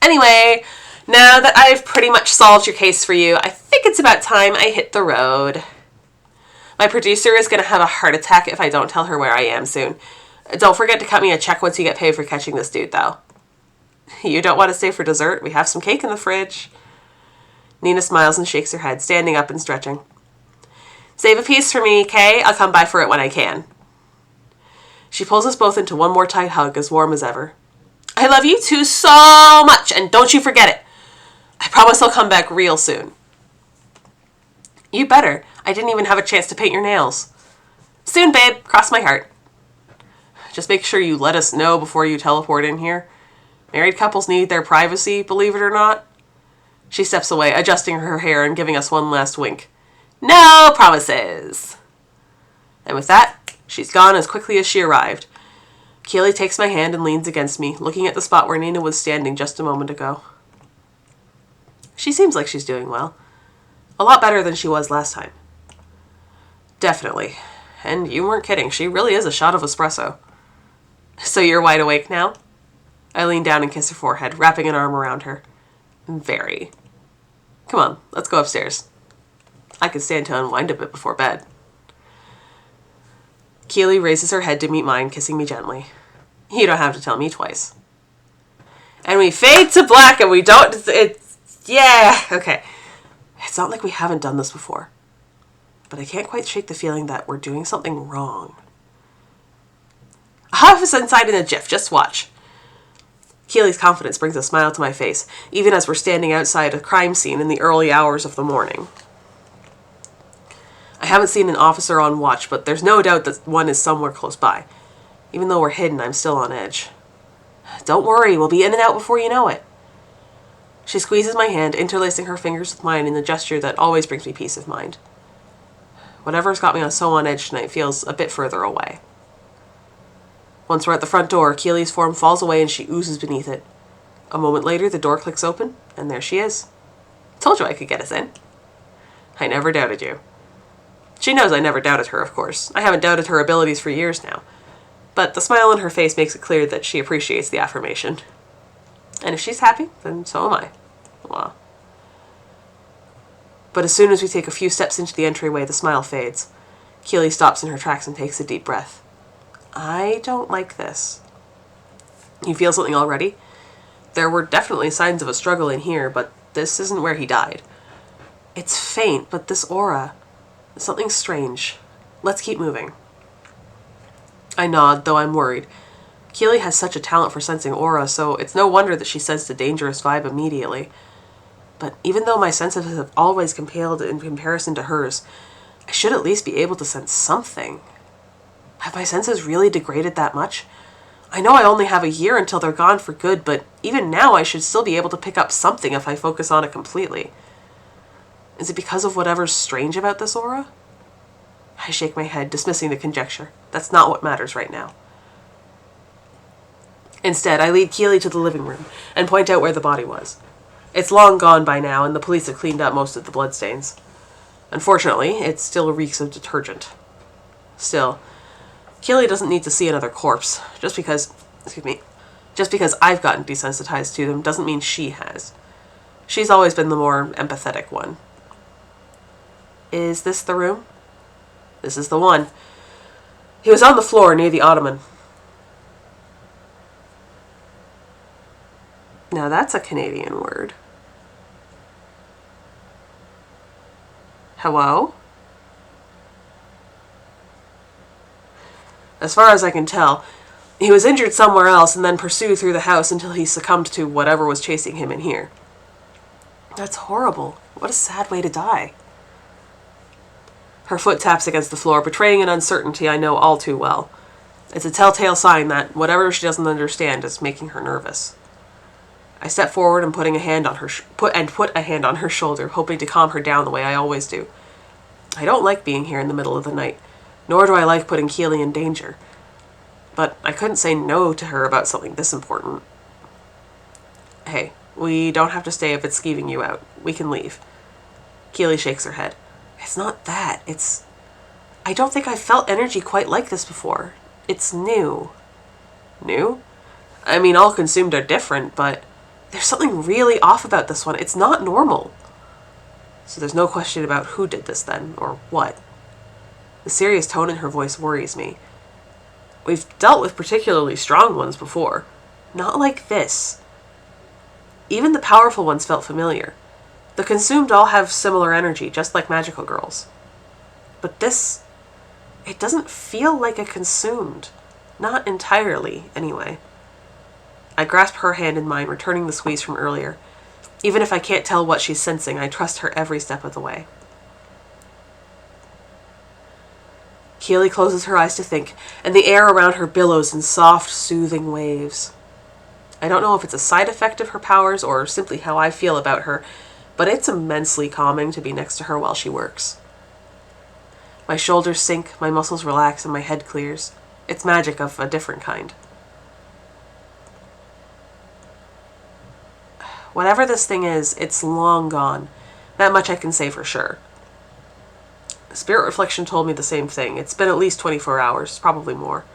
Anyway, now that I've pretty much solved your case for you, I think it's about time I hit the road. My producer is going to have a heart attack if I don't tell her where I am soon. Don't forget to cut me a check once you get paid for catching this dude, though. You don't want to stay for dessert? We have some cake in the fridge. Nina smiles and shakes her head, standing up and stretching. Save a piece for me, Kay. I'll come by for it when I can. She pulls us both into one more tight hug, as warm as ever. I love you two so much, and don't you forget it. I promise I'll come back real soon. You better. I didn't even have a chance to paint your nails. Soon, babe. Cross my heart. Just make sure you let us know before you teleport in here. Married couples need their privacy, believe it or not. She steps away, adjusting her hair and giving us one last wink. No promises. And with that, she's gone as quickly as she arrived. Keely takes my hand and leans against me, looking at the spot where Nina was standing just a moment ago. She seems like she's doing well. A lot better than she was last time. Definitely. And you weren't kidding. She really is a shot of espresso. So you're wide awake now? I lean down and kiss her forehead, wrapping an arm around her. Very. Come on, let's go upstairs. I can stand to unwind a bit before bed. Keely raises her head to meet mine, kissing me gently. You don't have to tell me twice. And we fade to black and we don't... Yeah, okay. It's not like we haven't done this before. But I can't quite shake the feeling that we're doing something wrong. I'll have us inside in a jiff, just watch. Keely's confidence brings a smile to my face, even as we're standing outside a crime scene in the early hours of the morning. I haven't seen an officer on watch, but there's no doubt that one is somewhere close by. Even though we're hidden, I'm still on edge. Don't worry, we'll be in and out before you know it. She squeezes my hand, interlacing her fingers with mine in the gesture that always brings me peace of mind. Whatever's got me so on edge tonight feels a bit further away. Once we're at the front door, Keely's form falls away and she oozes beneath it. A moment later, the door clicks open, and there she is. Told you I could get us in. I never doubted you. She knows I never doubted her, of course. I haven't doubted her abilities for years now. But the smile on her face makes it clear that she appreciates the affirmation. And if she's happy, then so am I. Wow. But as soon as we take a few steps into the entryway, the smile fades. Keely stops in her tracks and takes a deep breath. I don't like this. You feel something already? There were definitely signs of a struggle in here, but this isn't where he died. It's faint, but this aura... something strange. Let's keep moving. I nod, though I'm worried. Keely has such a talent for sensing aura, so it's no wonder that she sensed a dangerous vibe immediately. But even though my senses have always compelled in comparison to hers, I should at least be able to sense something. Have my senses really degraded that much? I know I only have a year until they're gone for good, but even now I should still be able to pick up something if I focus on it completely. Is it because of whatever's strange about this aura? I shake my head, dismissing the conjecture. That's not what matters right now. Instead, I lead Keely to the living room and point out where the body was. It's long gone by now, and the police have cleaned up most of the bloodstains. Unfortunately, it still reeks of detergent. Still, Keely doesn't need to see another corpse. Just because I've gotten desensitized to them doesn't mean she has. She's always been the more empathetic one. Is this the room? This is the one. He was on the floor near the ottoman. Now that's a Canadian word. Hello? As far as I can tell, he was injured somewhere else and then pursued through the house until he succumbed to whatever was chasing him in here. That's horrible. What a sad way to die. Her foot taps against the floor, betraying an uncertainty I know all too well. It's a telltale sign that whatever she doesn't understand is making her nervous. I step forward and put a hand on her shoulder, hoping to calm her down the way I always do. I don't like being here in the middle of the night, nor do I like putting Keely in danger. But I couldn't say no to her about something this important. Hey, we don't have to stay if it's skeeving you out. We can leave. Keely shakes her head. It's not that. I don't think I've felt energy quite like this before. It's new. New? I mean, all consumed are different, but there's something really off about this one. It's not normal. So there's no question about who did this then, or what. The serious tone in her voice worries me. We've dealt with particularly strong ones before. Not like this. Even the powerful ones felt familiar. The consumed all have similar energy, just like magical girls. But this, it doesn't feel like a consumed. Not entirely, anyway. I grasp her hand in mine, returning the squeeze from earlier. Even if I can't tell what she's sensing, I trust her every step of the way. Keely closes her eyes to think, and the air around her billows in soft, soothing waves. I don't know if it's a side effect of her powers or simply how I feel about her, but it's immensely calming to be next to her while she works. My shoulders sink, my muscles relax, and my head clears. It's magic of a different kind. Whatever this thing is, it's long gone. That much I can say for sure. Spirit Reflection told me the same thing. It's been at least 24 hours, probably more.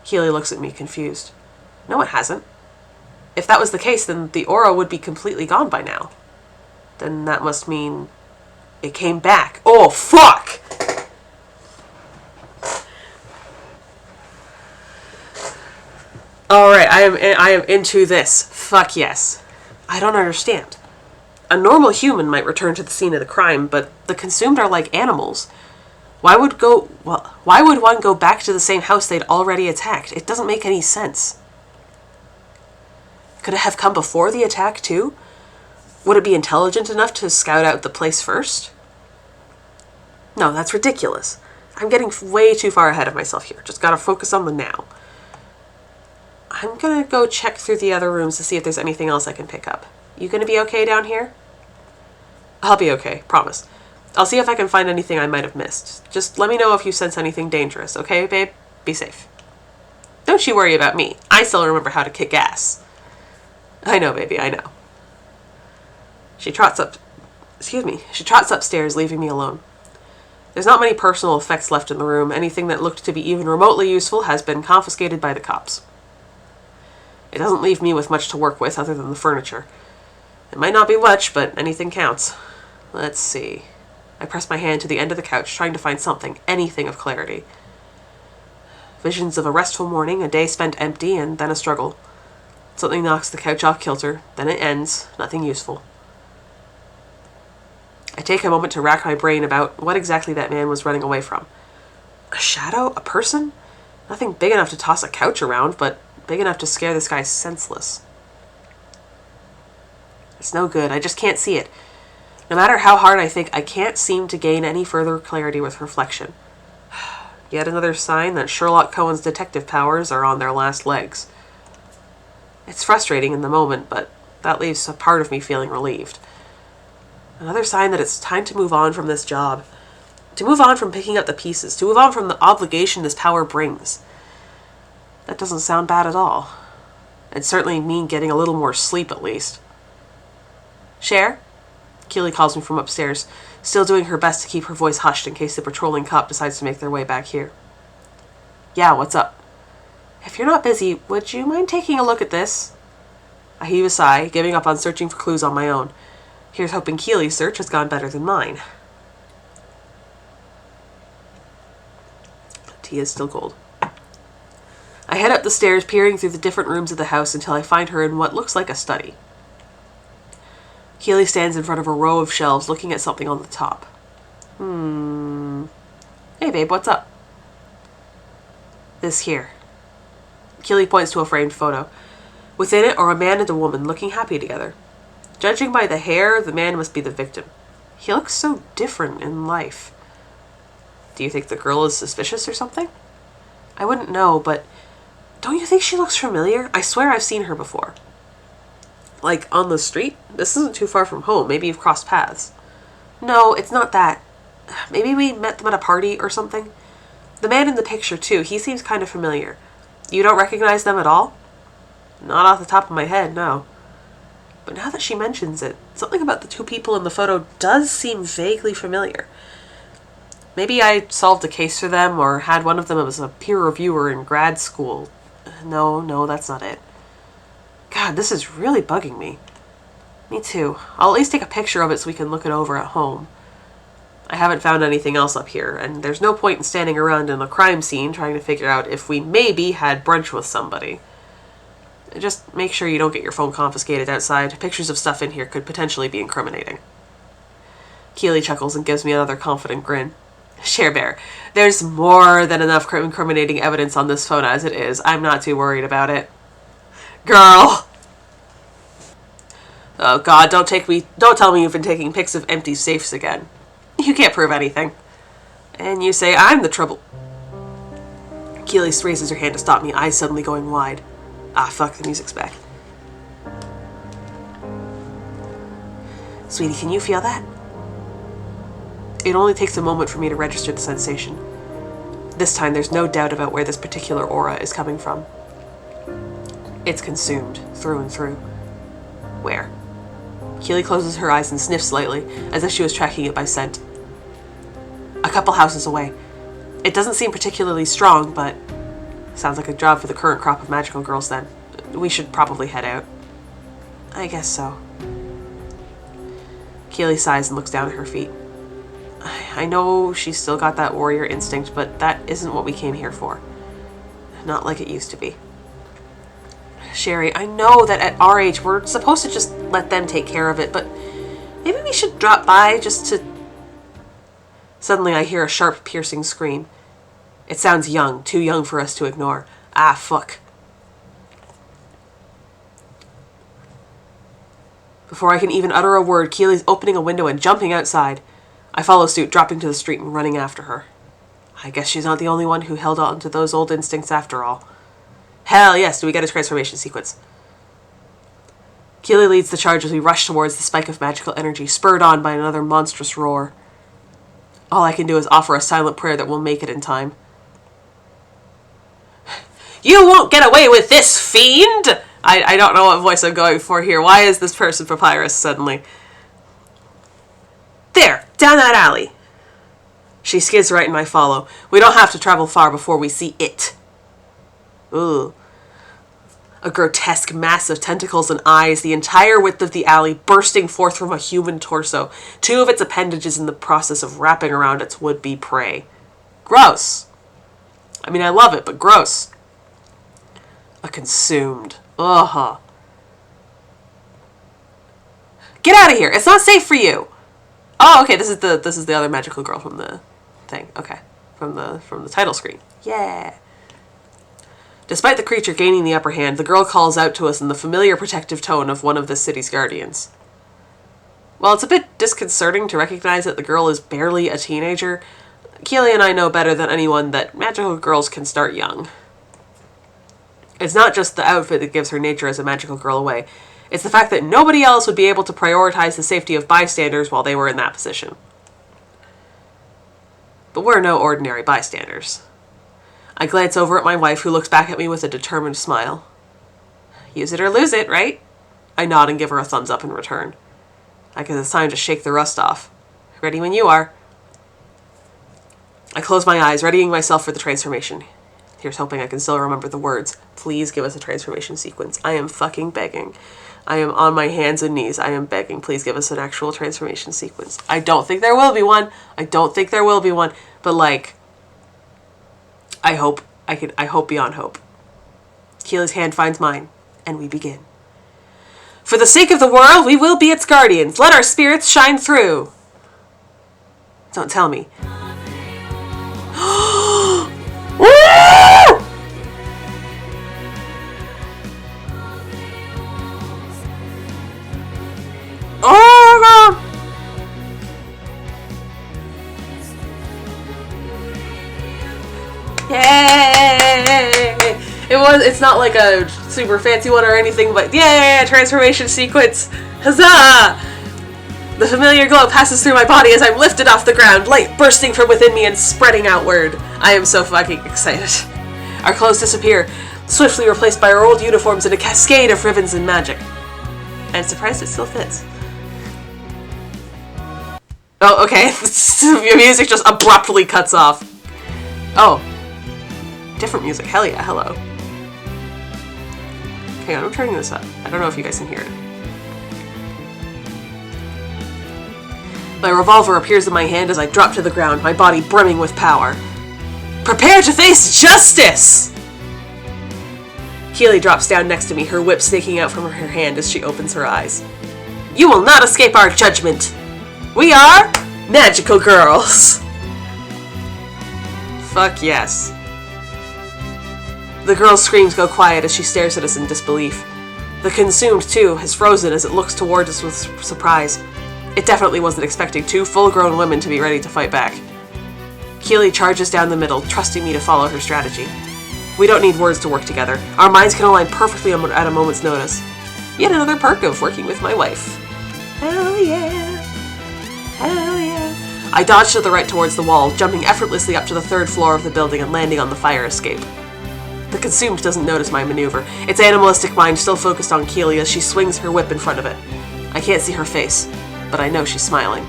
Keely looks at me, confused. No, it hasn't. If that was the case, then the aura would be completely gone by now. Then that must mean it came back. Oh, fuck! Alright, I am into this. Fuck yes. I don't understand. A normal human might return to the scene of the crime, but the consumed are like animals. Why would one go back to the same house they'd already attacked? It doesn't make any sense. Could it have come before the attack, too? Would it be intelligent enough to scout out the place first? No, that's ridiculous. I'm getting way too far ahead of myself here. Just gotta focus on the now. I'm gonna go check through the other rooms to see if there's anything else I can pick up. You gonna be okay down here? I'll be okay, promise. I'll see if I can find anything I might have missed. Just let me know if you sense anything dangerous, okay, babe? Be safe. Don't you worry about me. I still remember how to kick ass. I know, baby, I know. She trots upstairs, leaving me alone. There's not many personal effects left in the room. Anything that looked to be even remotely useful has been confiscated by the cops. It doesn't leave me with much to work with other than the furniture. It might not be much, but anything counts. Let's see. I press my hand to the end of the couch, trying to find something, anything of clarity. Visions of a restful morning, a day spent empty, and then a struggle. Something knocks the couch off kilter, then it ends, nothing useful. I take a moment to rack my brain about what exactly that man was running away from. A shadow? A person? Nothing big enough to toss a couch around, but big enough to scare this guy senseless. It's no good. I just can't see it. No matter how hard I think, I can't seem to gain any further clarity with reflection. Yet another sign that Sherlock Cohen's detective powers are on their last legs. It's frustrating in the moment, but that leaves a part of me feeling relieved. Another sign that it's time to move on from this job. To move on from picking up the pieces. To move on from the obligation this power brings. That doesn't sound bad at all. It'd certainly mean getting a little more sleep at least. Cher? Keely calls me from upstairs, still doing her best to keep her voice hushed in case the patrolling cop decides to make their way back here. Yeah, what's up? If you're not busy, would you mind taking a look at this? I heave a sigh, giving up on searching for clues on my own. Here's hoping Keely's search has gone better than mine. Tea is still cold. I head up the stairs, peering through the different rooms of the house until I find her in what looks like a study. Keely stands in front of a row of shelves, looking at something on the top. Hey, babe, what's up? This here. Keely points to a framed photo. Within it are a man and a woman looking happy together. Judging by the hair, the man must be the victim. He looks so different in life. Do you think the girl is suspicious or something? I wouldn't know, but don't you think she looks familiar? I swear I've seen her before. Like, on the street? This isn't too far from home. Maybe you've crossed paths. No, it's not that. Maybe we met them at a party or something. The man in the picture, too, he seems kind of familiar. You don't recognize them at all? Not off the top of my head, no. But now that she mentions it, something about the two people in the photo does seem vaguely familiar. Maybe I solved a case for them or had one of them as a peer reviewer in grad school. No, that's not it. God, this is really bugging me. Me too. I'll at least take a picture of it so we can look it over at home. I haven't found anything else up here, and there's no point in standing around in a crime scene trying to figure out if we maybe had brunch with somebody. Just make sure you don't get your phone confiscated outside. Pictures of stuff in here could potentially be incriminating. Keely chuckles and gives me another confident grin. Cher Bear, there's more than enough incriminating evidence on this phone as it is. I'm not too worried about it. Girl! Oh God, don't tell me you've been taking pics of empty safes again. You can't prove anything. And you say I'm the trouble. Keely raises her hand to stop me, eyes suddenly going wide. Ah, fuck, the music's back. Sweetie, can you feel that? It only takes a moment for me to register the sensation. This time, there's no doubt about where this particular aura is coming from. It's consumed, through and through. Where? Keely closes her eyes and sniffs slightly, as if she was tracking it by scent. A couple houses away. It doesn't seem particularly strong, but sounds like a job for the current crop of magical girls then. We should probably head out. I guess so. Keely sighs and looks down at her feet. I know she's still got that warrior instinct, but that isn't what we came here for. Not like it used to be. Sherry, I know that at our age we're supposed to just let them take care of it, but maybe we should drop by just to... Suddenly I hear a sharp, piercing scream. It sounds young, too young for us to ignore. Ah, fuck. Before I can even utter a word, Keely's opening a window and jumping outside. I follow suit, dropping to the street and running after her. I guess she's not the only one who held on to those old instincts after all. Hell yes, do we get a transformation sequence? Keely leads the charge as we rush towards the spike of magical energy, spurred on by another monstrous roar. All I can do is offer a silent prayer that we'll make it in time. You won't get away with this, fiend! I don't know what voice I'm going for here. Why is this person Papyrus suddenly? There, down that alley. She skids right and I follow. We don't have to travel far before we see it. Ooh. A grotesque mass of tentacles and eyes, the entire width of the alley bursting forth from a human torso, 2 of its appendages in the process of wrapping around its would-be prey. Gross. I mean, I love it, but gross. A consumed. Ugh. Get out of here. It's not safe for you. Oh, okay, this is the other magical girl from the thing. Okay. From the title screen. Yeah. Despite the creature gaining the upper hand, the girl calls out to us in the familiar protective tone of one of the city's guardians. While it's a bit disconcerting to recognize that the girl is barely a teenager, Keely and I know better than anyone that magical girls can start young. It's not just the outfit that gives her nature as a magical girl away. It's the fact that nobody else would be able to prioritize the safety of bystanders while they were in that position. But we're no ordinary bystanders. I glance over at my wife, who looks back at me with a determined smile. Use it or lose it, right? I nod and give her a thumbs up in return. I guess it's time to shake the rust off. Ready when you are. I close my eyes, readying myself for the transformation. Here's hoping I can still remember the words. Please give us a transformation sequence. I am fucking begging. I am on my hands and knees. I am begging. Please give us an actual transformation sequence. I don't think there will be one. But like, I hope beyond hope. Keely's hand finds mine, and we begin. For the sake of the world, we will be its guardians. Let our spirits shine through. Don't tell me. Oh, God. Yay! It's not like a super fancy one or anything, but yay! Transformation sequence! Huzzah! The familiar glow passes through my body as I'm lifted off the ground, light bursting from within me and spreading outward. I am so fucking excited. Our clothes disappear, swiftly replaced by our old uniforms in a cascade of ribbons and magic. I'm surprised it still fits. Oh, okay. The music just abruptly cuts off. Oh. Different music. Hell yeah, hello. Hang on, I'm turning this up. I don't know if you guys can hear it. My revolver appears in my hand as I drop to the ground, my body brimming with power. Prepare to face justice! Keely drops down next to me, her whip snaking out from her hand as she opens her eyes. You will not escape our judgment! We are magical girls! Fuck yes. The girl's screams go quiet as she stares at us in disbelief. The consumed, too, has frozen as it looks toward us with surprise. It definitely wasn't expecting 2 full-grown women to be ready to fight back. Keely charges down the middle, trusting me to follow her strategy. We don't need words to work together. Our minds can align perfectly at a moment's notice. Yet another perk of working with my wife. Hell yeah. Hell yeah. I dodge to the right towards the wall, jumping effortlessly up to the 3rd floor of the building and landing on the fire escape. The consumed doesn't notice my maneuver, its animalistic mind still focused on Keely as she swings her whip in front of it. I can't see her face, but I know she's smiling.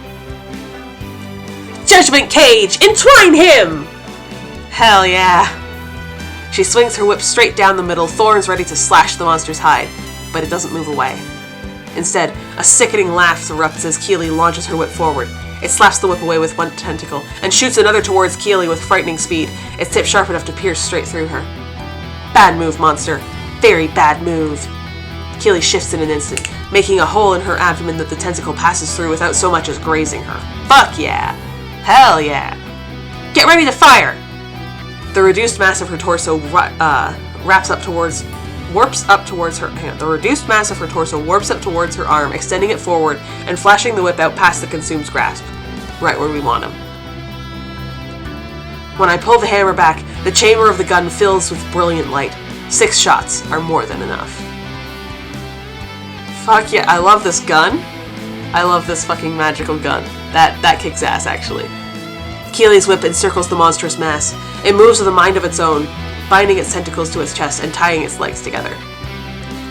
Judgment Cage! Entwine him! Hell yeah. She swings her whip straight down the middle, thorns ready to slash the monster's hide, but it doesn't move away. Instead, a sickening laugh erupts as Keely launches her whip forward. It slaps the whip away with one tentacle, and shoots another towards Keely with frightening speed, its tip sharp enough to pierce straight through her. Bad move, monster. Very bad move. Keely shifts in an instant, making a hole in her abdomen that the tentacle passes through without so much as grazing her. Fuck yeah. Hell yeah. Get ready to fire! The reduced mass of her torso warps up towards her. The reduced mass of her torso warps up towards her arm, extending it forward and flashing the whip out past the consumed's grasp. Right where we want him. When I pull the hammer back, the chamber of the gun fills with brilliant light. 6 shots are more than enough. Fuck yeah, I love this gun. I love this fucking magical gun. That kicks ass, actually. Keely's whip encircles the monstrous mass. It moves with a mind of its own, binding its tentacles to its chest and tying its legs together.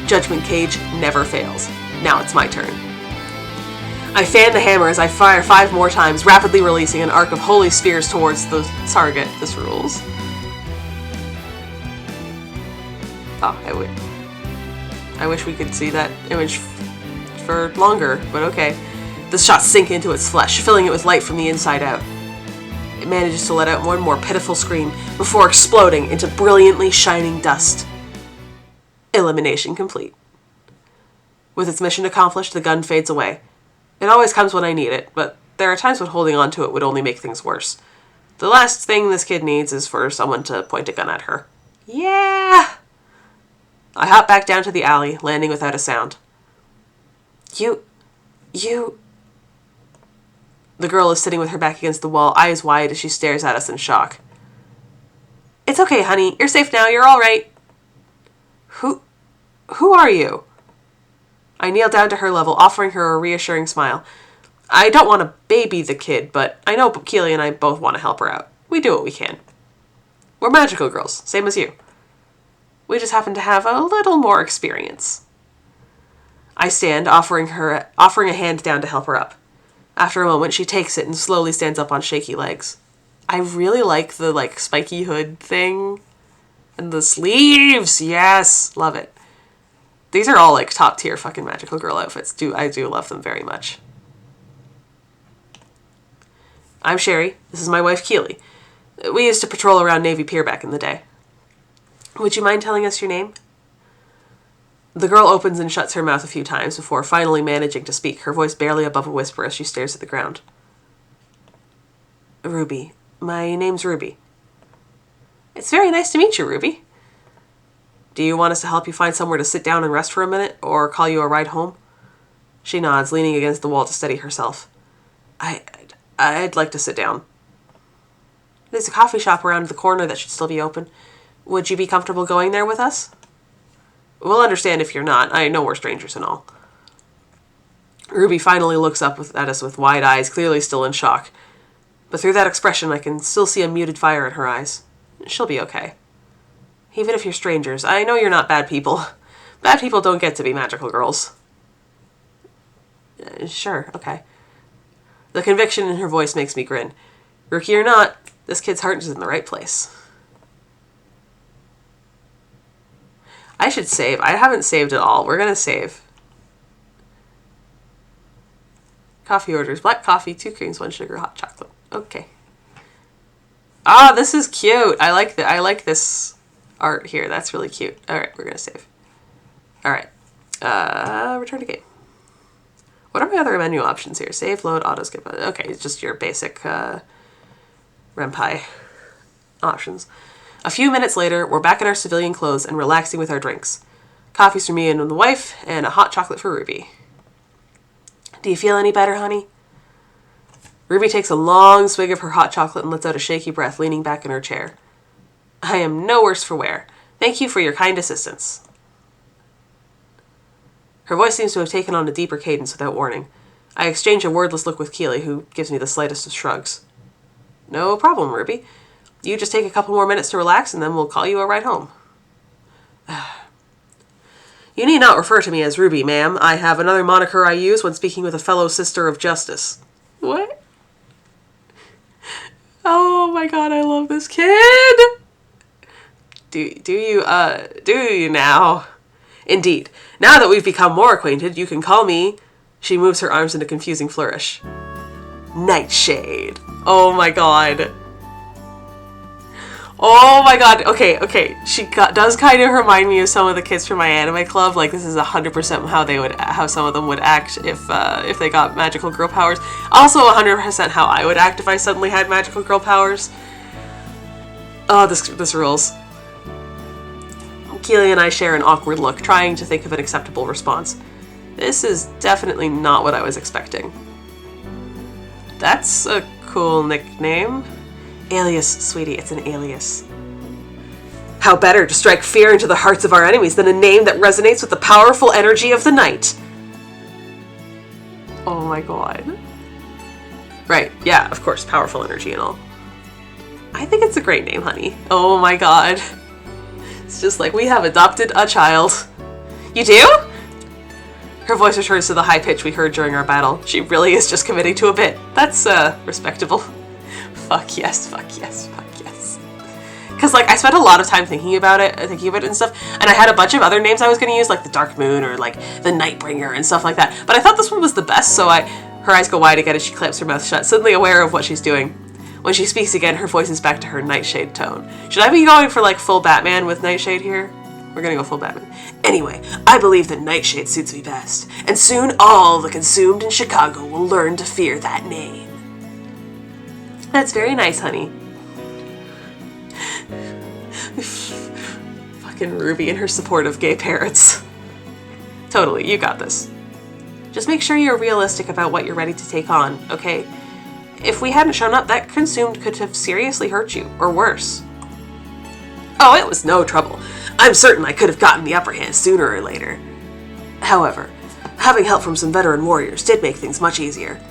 Judgment Cage never fails. Now it's my turn. I fan the hammer as I fire 5 more times, rapidly releasing an arc of holy spears towards the target. This rules. Oh, I wish we could see that image for longer, but okay. The shots sink into its flesh, filling it with light from the inside out. It manages to let out one more pitiful scream before exploding into brilliantly shining dust. Elimination complete. With its mission accomplished, the gun fades away. It always comes when I need it, but there are times when holding on to it would only make things worse. The last thing this kid needs is for someone to point a gun at her. Yeah! I hop back down to the alley, landing without a sound. You... The girl is sitting with her back against the wall, eyes wide as she stares at us in shock. It's okay, honey. You're safe now. You're all right. Who are you? I kneel down to her level, offering her a reassuring smile. I don't want to baby the kid, but I know Keely and I both want to help her out. We do what we can. We're magical girls, same as you. We just happen to have a little more experience. I stand, offering a hand down to help her up. After a moment, she takes it and slowly stands up on shaky legs. I really like the, spiky hood thing. And the sleeves! Yes! Love it. These are all, top-tier fucking magical girl outfits. I do love them very much. I'm Sherry. This is my wife, Keely. We used to patrol around Navy Pier back in the day. Would you mind telling us your name? The girl opens and shuts her mouth a few times before finally managing to speak, her voice barely above a whisper as she stares at the ground. Ruby. My name's Ruby. It's very nice to meet you, Ruby. Do you want us to help you find somewhere to sit down and rest for a minute, or call you a ride home? She nods, leaning against the wall to steady herself. I'd like to sit down. There's a coffee shop around the corner that should still be open. Would you be comfortable going there with us? We'll understand if you're not. I know we're strangers and all. Ruby finally looks up at us with wide eyes, clearly still in shock. But through that expression, I can still see a muted fire in her eyes. She'll be okay. Even if you're strangers, I know you're not bad people. Bad people don't get to be magical girls. Sure, okay. The conviction in her voice makes me grin. Rookie or not, this kid's heart is in the right place. I should save. I haven't saved at all. We're gonna save. Coffee orders. Black coffee, 2 creams, 1 sugar, hot chocolate. Okay. Ah, this is cute. I like this art here. That's really cute. Alright, we're gonna save. Alright. Return to game. What are my other menu options here? Save, load, auto skip. Okay, it's just your basic Renpai options. A few minutes later, we're back in our civilian clothes and relaxing with our drinks. Coffee's for me and the wife, and a hot chocolate for Ruby. Do you feel any better, honey? Ruby takes a long swig of her hot chocolate and lets out a shaky breath, leaning back in her chair. I am no worse for wear. Thank you for your kind assistance. Her voice seems to have taken on a deeper cadence without warning. I exchange a wordless look with Keely, who gives me the slightest of shrugs. No problem, Ruby. You just take a couple more minutes to relax, and then we'll call you a ride home. You need not refer to me as Ruby, ma'am. I have another moniker I use when speaking with a fellow sister of justice. What? Oh my god, I love this kid! Do you now? Indeed. Now that we've become more acquainted, you can call me... She moves her arms in a confusing flourish. Nightshade. Oh my god. Oh my god. Okay. She does kind of remind me of some of the kids from my anime club. Like, this is 100% how some of them would act if they got magical girl powers. Also 100% how I would act if I suddenly had magical girl powers. Oh, this rules. Keely and I share an awkward look, trying to think of an acceptable response. This is definitely not what I was expecting. That's a cool nickname. Alias, sweetie, it's an alias. How better to strike fear into the hearts of our enemies than a name that resonates with the powerful energy of the night? Oh my god. Right, yeah, of course, powerful energy and all. I think it's a great name, honey. Oh my god. It's just like, we have adopted a child. You do? Her voice returns to the high pitch we heard during our battle. She really is just committing to a bit. That's, respectable. Fuck yes, fuck yes, fuck yes. Because, like, I spent a lot of time thinking about it and stuff, and I had a bunch of other names I was going to use, like the Dark Moon or, like, the Nightbringer and stuff like that. But I thought this one was the best, so her eyes go wide again as she clamps her mouth shut, suddenly aware of what she's doing. When she speaks again, her voice is back to her Nightshade tone. Should I be going for, like, full Batman with Nightshade here? We're gonna go full Batman. Anyway, I believe that Nightshade suits me best, and soon all the consumed in Chicago will learn to fear that name. That's very nice, honey. Fucking Ruby and her support of gay parents. Totally, you got this. Just make sure you're realistic about what you're ready to take on, okay? If we hadn't shown up, that consumed could have seriously hurt you, or worse. Oh, it was no trouble. I'm certain I could have gotten the upper hand sooner or later. However, having help from some veteran warriors did make things much easier.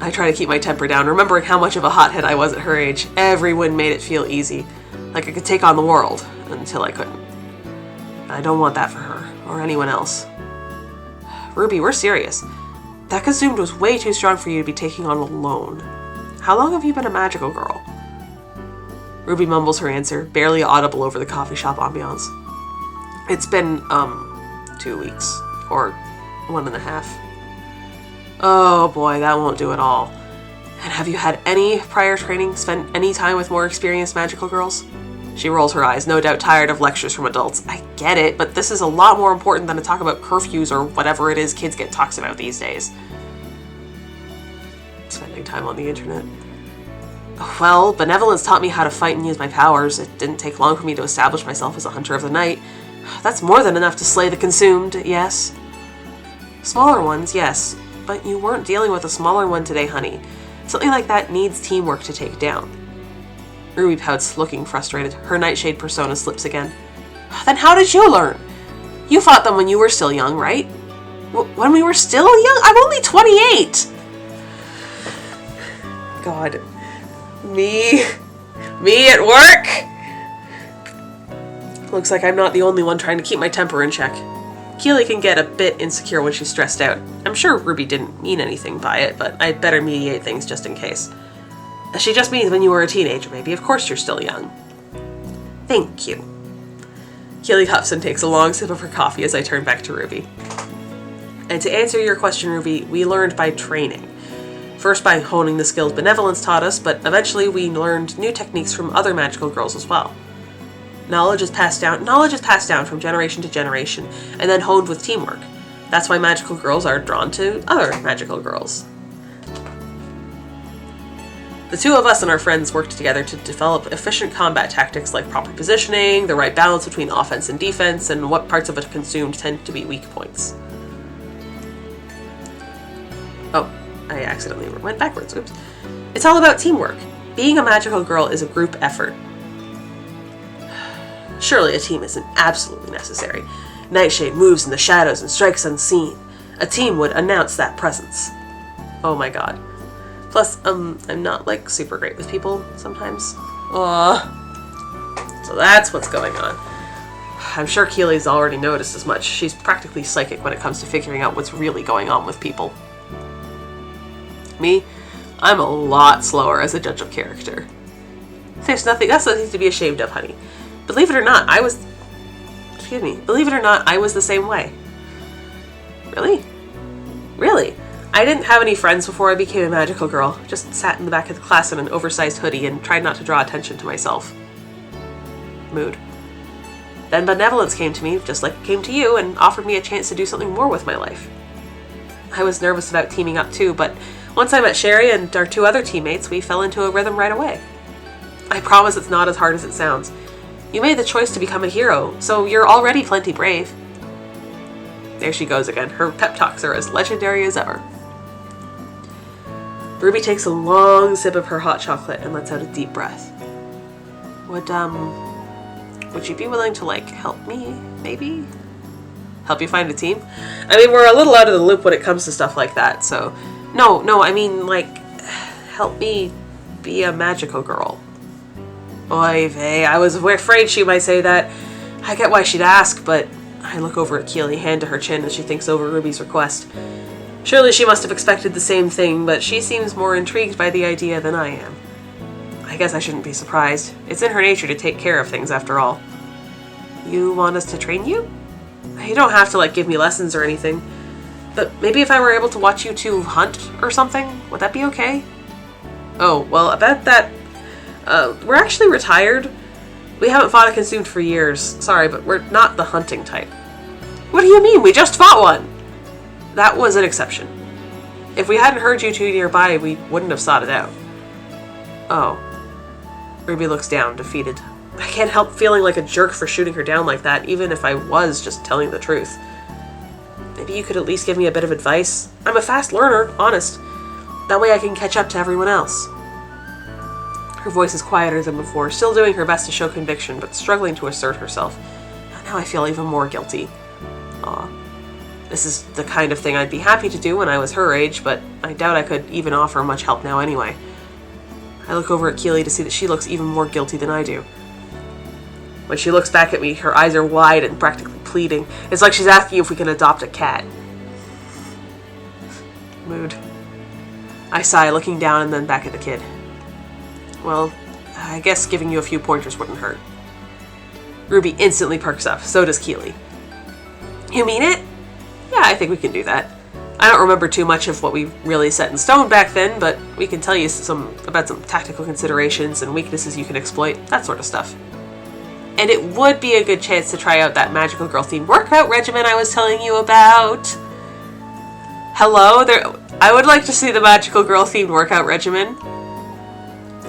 I try to keep my temper down, remembering how much of a hothead I was at her age. Everyone made it feel easy, like I could take on the world, until I couldn't. I don't want that for her, or anyone else. Ruby, we're serious. That consumed was way too strong for you to be taking on alone. How long have you been a magical girl? Ruby mumbles her answer, barely audible over the coffee shop ambiance. It's been, 2 weeks. Or 1.5. Oh boy, that won't do it all. And have you had any prior training, spent any time with more experienced magical girls? She rolls her eyes, no doubt tired of lectures from adults. I get it, but this is a lot more important than to talk about curfews or whatever it is kids get talks about these days. Spending time on the internet. Well, benevolence taught me how to fight and use my powers. It didn't take long for me to establish myself as a hunter of the night. That's more than enough to slay the consumed, yes. Smaller ones, yes. But you weren't dealing with a smaller one today, honey. Something like that needs teamwork to take down. Ruby pouts, looking frustrated. Her Nightshade persona slips again. Then how did you learn? You fought them when you were still young, right? When we were still young? I'm only 28! God. Me at work? Looks like I'm not the only one trying to keep my temper in check. Keely can get a bit insecure when she's stressed out. I'm sure Ruby didn't mean anything by it, but I'd better mediate things just in case. She just means when you were a teenager, maybe. Of course you're still young. Thank you. Keely huffs and takes a long sip of her coffee as I turn back to Ruby. And to answer your question, Ruby, we learned by training. First by honing the skills benevolence taught us, but eventually we learned new techniques from other magical girls as well. Knowledge is passed down from generation to generation, and then honed with teamwork. That's why magical girls are drawn to other magical girls. The two of us and our friends worked together to develop efficient combat tactics like proper positioning, the right balance between offense and defense, and what parts of a consumed tend to be weak points. Oh, I accidentally went backwards, oops. It's all about teamwork. Being a magical girl is a group effort. Surely a team isn't absolutely necessary. Nightshade moves in the shadows and strikes unseen. A team would announce that presence. Oh my god. Plus, I'm not, like, super great with people sometimes. So that's what's going on. I'm sure Keely's already noticed as much. She's practically psychic when it comes to figuring out what's really going on with people. Me? I'm a lot slower as a judge of character. That's nothing to be ashamed of, honey. Believe it or not, I was the same way. Really? Really? I didn't have any friends before I became a magical girl. Just sat in the back of the class in an oversized hoodie and tried not to draw attention to myself. Mood. Then benevolence came to me, just like it came to you, and offered me a chance to do something more with my life. I was nervous about teaming up too, but once I met Sherry and our two other teammates, we fell into a rhythm right away. I promise it's not as hard as it sounds. You made the choice to become a hero, so you're already plenty brave. There she goes again. Her pep talks are as legendary as ever. Ruby takes a long sip of her hot chocolate and lets out a deep breath. Would you be willing to, like, help me, maybe? Help you find a team? I mean, we're a little out of the loop when it comes to stuff like that, so... No, I mean, like, help me be a magical girl. Oy vey, I was afraid she might say that. I get why she'd ask, but I look over at Keely, hand to her chin as she thinks over Ruby's request. Surely she must have expected the same thing, but she seems more intrigued by the idea than I am. I guess I shouldn't be surprised. It's in her nature to take care of things, after all. You want us to train you? You don't have to, give me lessons or anything. But maybe if I were able to watch you two hunt or something, would that be okay? Oh, well, about that, we're actually retired. We haven't fought a consumed for years. Sorry, but we're not the hunting type. What do you mean? We just fought one! That was an exception. If we hadn't heard you two nearby, we wouldn't have sought it out. Oh. Ruby looks down, defeated. I can't help feeling like a jerk for shooting her down like that, even if I was just telling the truth. Maybe you could at least give me a bit of advice. I'm a fast learner, honest. That way I can catch up to everyone else. Her voice is quieter than before, still doing her best to show conviction, but struggling to assert herself. Now I feel even more guilty. Aw. This is the kind of thing I'd be happy to do when I was her age, but I doubt I could even offer much help now anyway. I look over at Keely to see that she looks even more guilty than I do. When she looks back at me, her eyes are wide and practically pleading. It's like she's asking if we can adopt a cat. Mood. I sigh, looking down and then back at the kid. Well, I guess giving you a few pointers wouldn't hurt. Ruby instantly perks up, so does Keely. You mean it? Yeah, I think we can do that. I don't remember too much of what we really set in stone back then, but we can tell you about some tactical considerations and weaknesses you can exploit, that sort of stuff. And it would be a good chance to try out that magical girl themed workout regimen I was telling you about. Hello? I would like to see the magical girl themed workout regimen.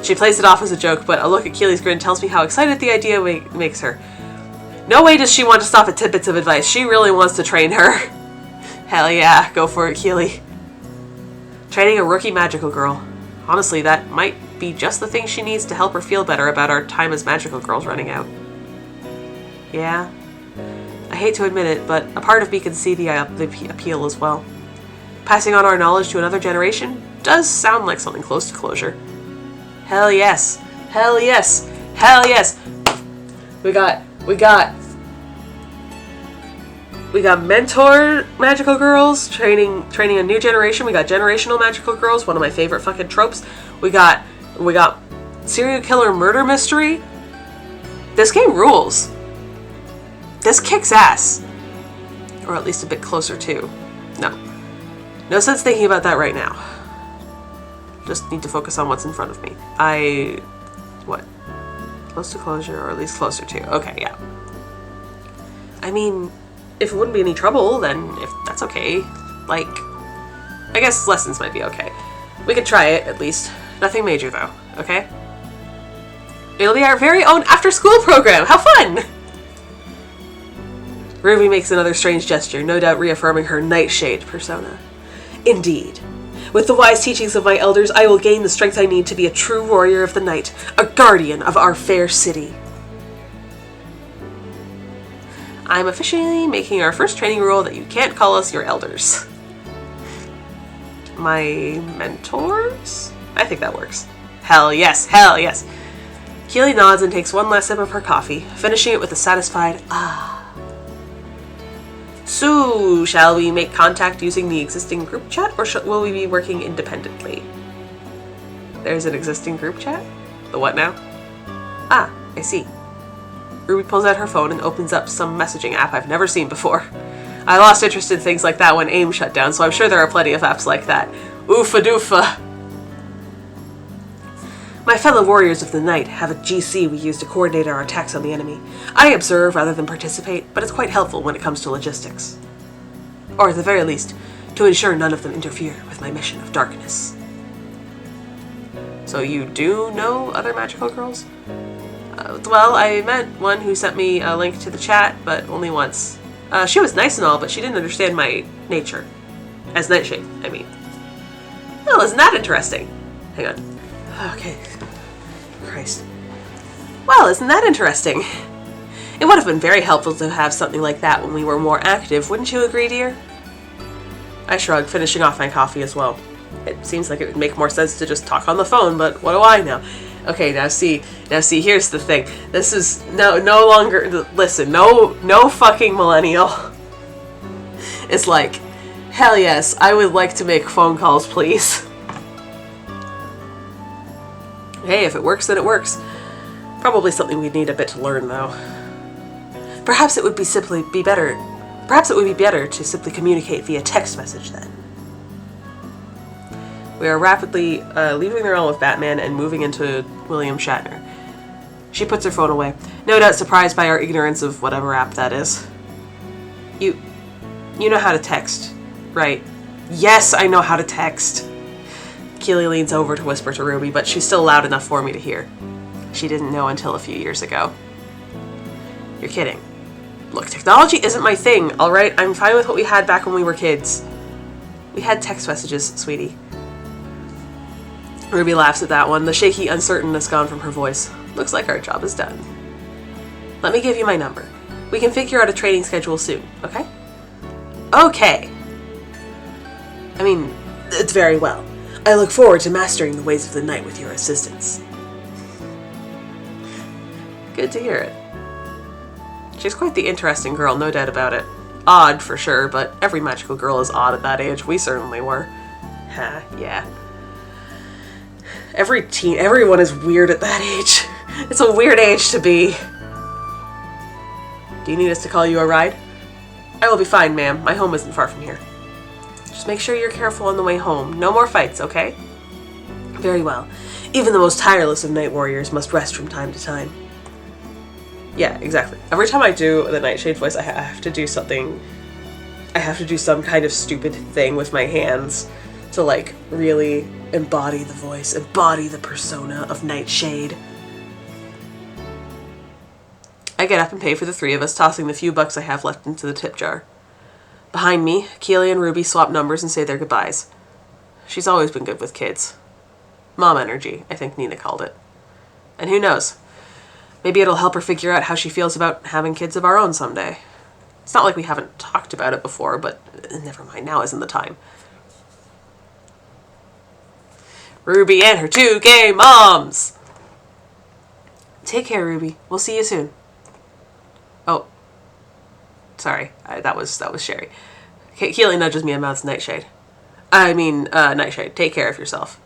She plays it off as a joke, but a look at Keely's grin tells me how excited the idea makes her. No way does she want to stop at tidbits of advice. She really wants to train her. Hell yeah, go for it, Keely. Training a rookie magical girl. Honestly, that might be just the thing she needs to help her feel better about our time as magical girls running out. Yeah. I hate to admit it, but a part of me can see the appeal as well. Passing on our knowledge to another generation does sound like something close to closure. Hell yes. Hell yes. Hell yes. We got mentor magical girls training a new generation. We got generational magical girls, one of my favorite fucking tropes. We got serial killer murder mystery. This game rules. This kicks ass. Or at least a bit closer to. No sense thinking about that right now. Just need to focus on what's in front of me. Close to closure, or at least closer to. Okay, yeah. I mean, if it wouldn't be any trouble, then if that's okay. I guess lessons might be okay. We could try it, at least. Nothing major, though, okay? It'll be our very own after-school program! How fun! Ruby makes another strange gesture, no doubt reaffirming her nightshade persona. Indeed. With the wise teachings of my elders, I will gain the strength I need to be a true warrior of the night, a guardian of our fair city. I'm officially making our first training rule that you can't call us your elders. My mentors? I think that works. Hell yes, hell yes. Keely nods and takes one last sip of her coffee, finishing it with a satisfied ah. So, shall we make contact using the existing group chat, or will we be working independently? There's an existing group chat? The what now? Ah, I see. Ruby pulls out her phone and opens up some messaging app I've never seen before. I lost interest in things like that when AIM shut down, so I'm sure there are plenty of apps like that. Oofa doofa! My fellow warriors of the night have a GC we use to coordinate our attacks on the enemy. I observe rather than participate, but it's quite helpful when it comes to logistics. Or at the very least, to ensure none of them interfere with my mission of darkness. So you do know other magical girls? Well, I met one who sent me a link to the chat, but only once. She was nice and all, but she didn't understand my nature. As Nightshade, I mean. Well, isn't that interesting? Hang on. Okay. Christ. Well, isn't that interesting? It would have been very helpful to have something like that when we were more active, wouldn't you agree, dear? I shrugged, finishing off my coffee as well. It seems like it would make more sense to just talk on the phone, but what do I know? Okay, now see, here's the thing. This is no longer, listen, no fucking millennial is like, hell yes, I would like to make phone calls, please. Hey, if it works, then it works. Probably something we'd need a bit to learn, though. Perhaps it would be better to simply communicate via text message, then. We are rapidly leaving the realm of Batman and moving into William Shatner. She puts her phone away, no doubt surprised by our ignorance of whatever app that is. You know how to text, right? Yes, I know how to text. Keely leans over to whisper to Ruby, but she's still loud enough for me to hear. She didn't know until a few years ago. You're kidding. Look, technology isn't my thing, alright? I'm fine with what we had back when we were kids. We had text messages, sweetie. Ruby laughs at that one, the shaky uncertainness gone from her voice. Looks like our job is done. Let me give you my number. We can figure out a training schedule soon, okay? Okay. I mean, it's very well. I look forward to mastering the ways of the night with your assistance. Good to hear it. She's quite the interesting girl, no doubt about it. Odd, for sure, but every magical girl is odd at that age. We certainly were. Ha, yeah. Everyone is weird at that age. It's a weird age to be. Do you need us to call you a ride? I will be fine, ma'am. My home isn't far from here. Just make sure you're careful on the way home. No more fights, okay? Very well. Even the most tireless of night warriors must rest from time to time. Yeah, exactly. Every time I do the Nightshade voice, I have to do something. I have to do some kind of stupid thing with my hands to, like, really embody the voice, embody the persona of Nightshade. I get up and pay for the three of us, tossing the few bucks I have left into the tip jar. Behind me, Keely and Ruby swap numbers and say their goodbyes. She's always been good with kids. Mom energy, I think Nina called it. And who knows? Maybe it'll help her figure out how she feels about having kids of our own someday. It's not like we haven't talked about it before, but never mind, now isn't the time. Ruby and her 2 gay moms! Take care, Ruby. We'll see you soon. Oh. Sorry, that was Sherry. Keely nudges me and mouths Nightshade. Nightshade, take care of yourself.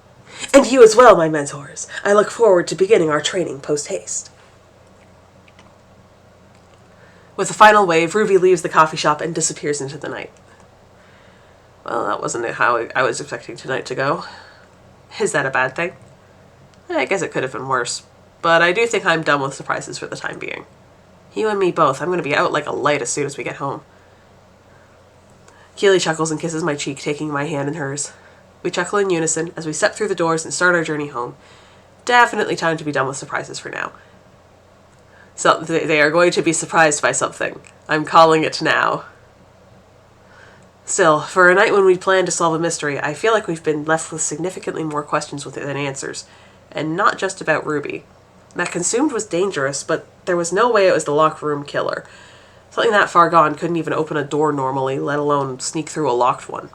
And you as well, my mentors. I look forward to beginning our training post-haste. With a final wave, Ruby leaves the coffee shop and disappears into the night. Well, that wasn't how I was expecting tonight to go. Is that a bad thing? I guess it could have been worse, but I do think I'm done with surprises for the time being. You and me both. I'm going to be out like a light as soon as we get home. Keely chuckles and kisses my cheek, taking my hand in hers. We chuckle in unison as we step through the doors and start our journey home. Definitely time to be done with surprises for now. So they are going to be surprised by something. I'm calling it now. Still, for a night when we planned to solve a mystery, I feel like we've been left with significantly more questions than answers. And not just about Ruby. That consumed was dangerous, but there was no way it was the locked room killer. Something that far gone couldn't even open a door normally, let alone sneak through a locked one.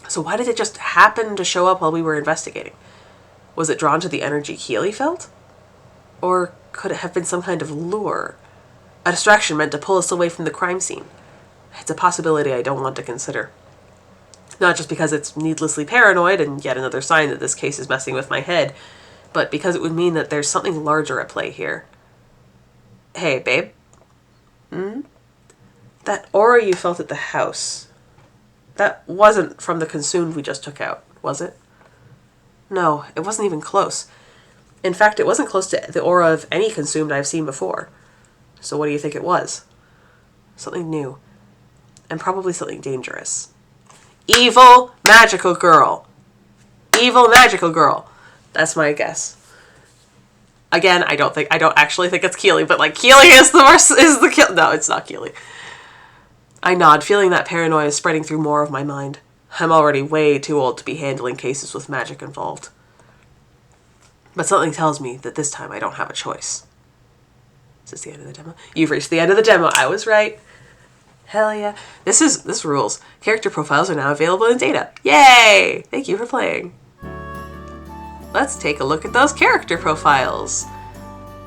So why did it just happen to show up while we were investigating? Was it drawn to the energy Keely felt? Or could it have been some kind of lure? A distraction meant to pull us away from the crime scene? It's a possibility I don't want to consider. Not just because it's needlessly paranoid and yet another sign that this case is messing with my head, but because it would mean that there's something larger at play here. Hey, babe? That aura you felt at the house, that wasn't from the consumed we just took out, was it? No, it wasn't even close. In fact, it wasn't close to the aura of any consumed I've seen before. So what do you think it was? Something new. And probably something dangerous. Evil magical girl. Evil magical girl. That's my guess. Again, I don't actually think it's Keely, but like Keely is the kill. No, it's not Keely. I nod, feeling that paranoia spreading through more of my mind. I'm already way too old to be handling cases with magic involved. But something tells me that this time I don't have a choice. Is this the end of the demo? You've reached the end of the demo. I was right. Hell yeah. This rules. Character profiles are now available in data. Yay! Thank you for playing. let's take a look at those character profiles.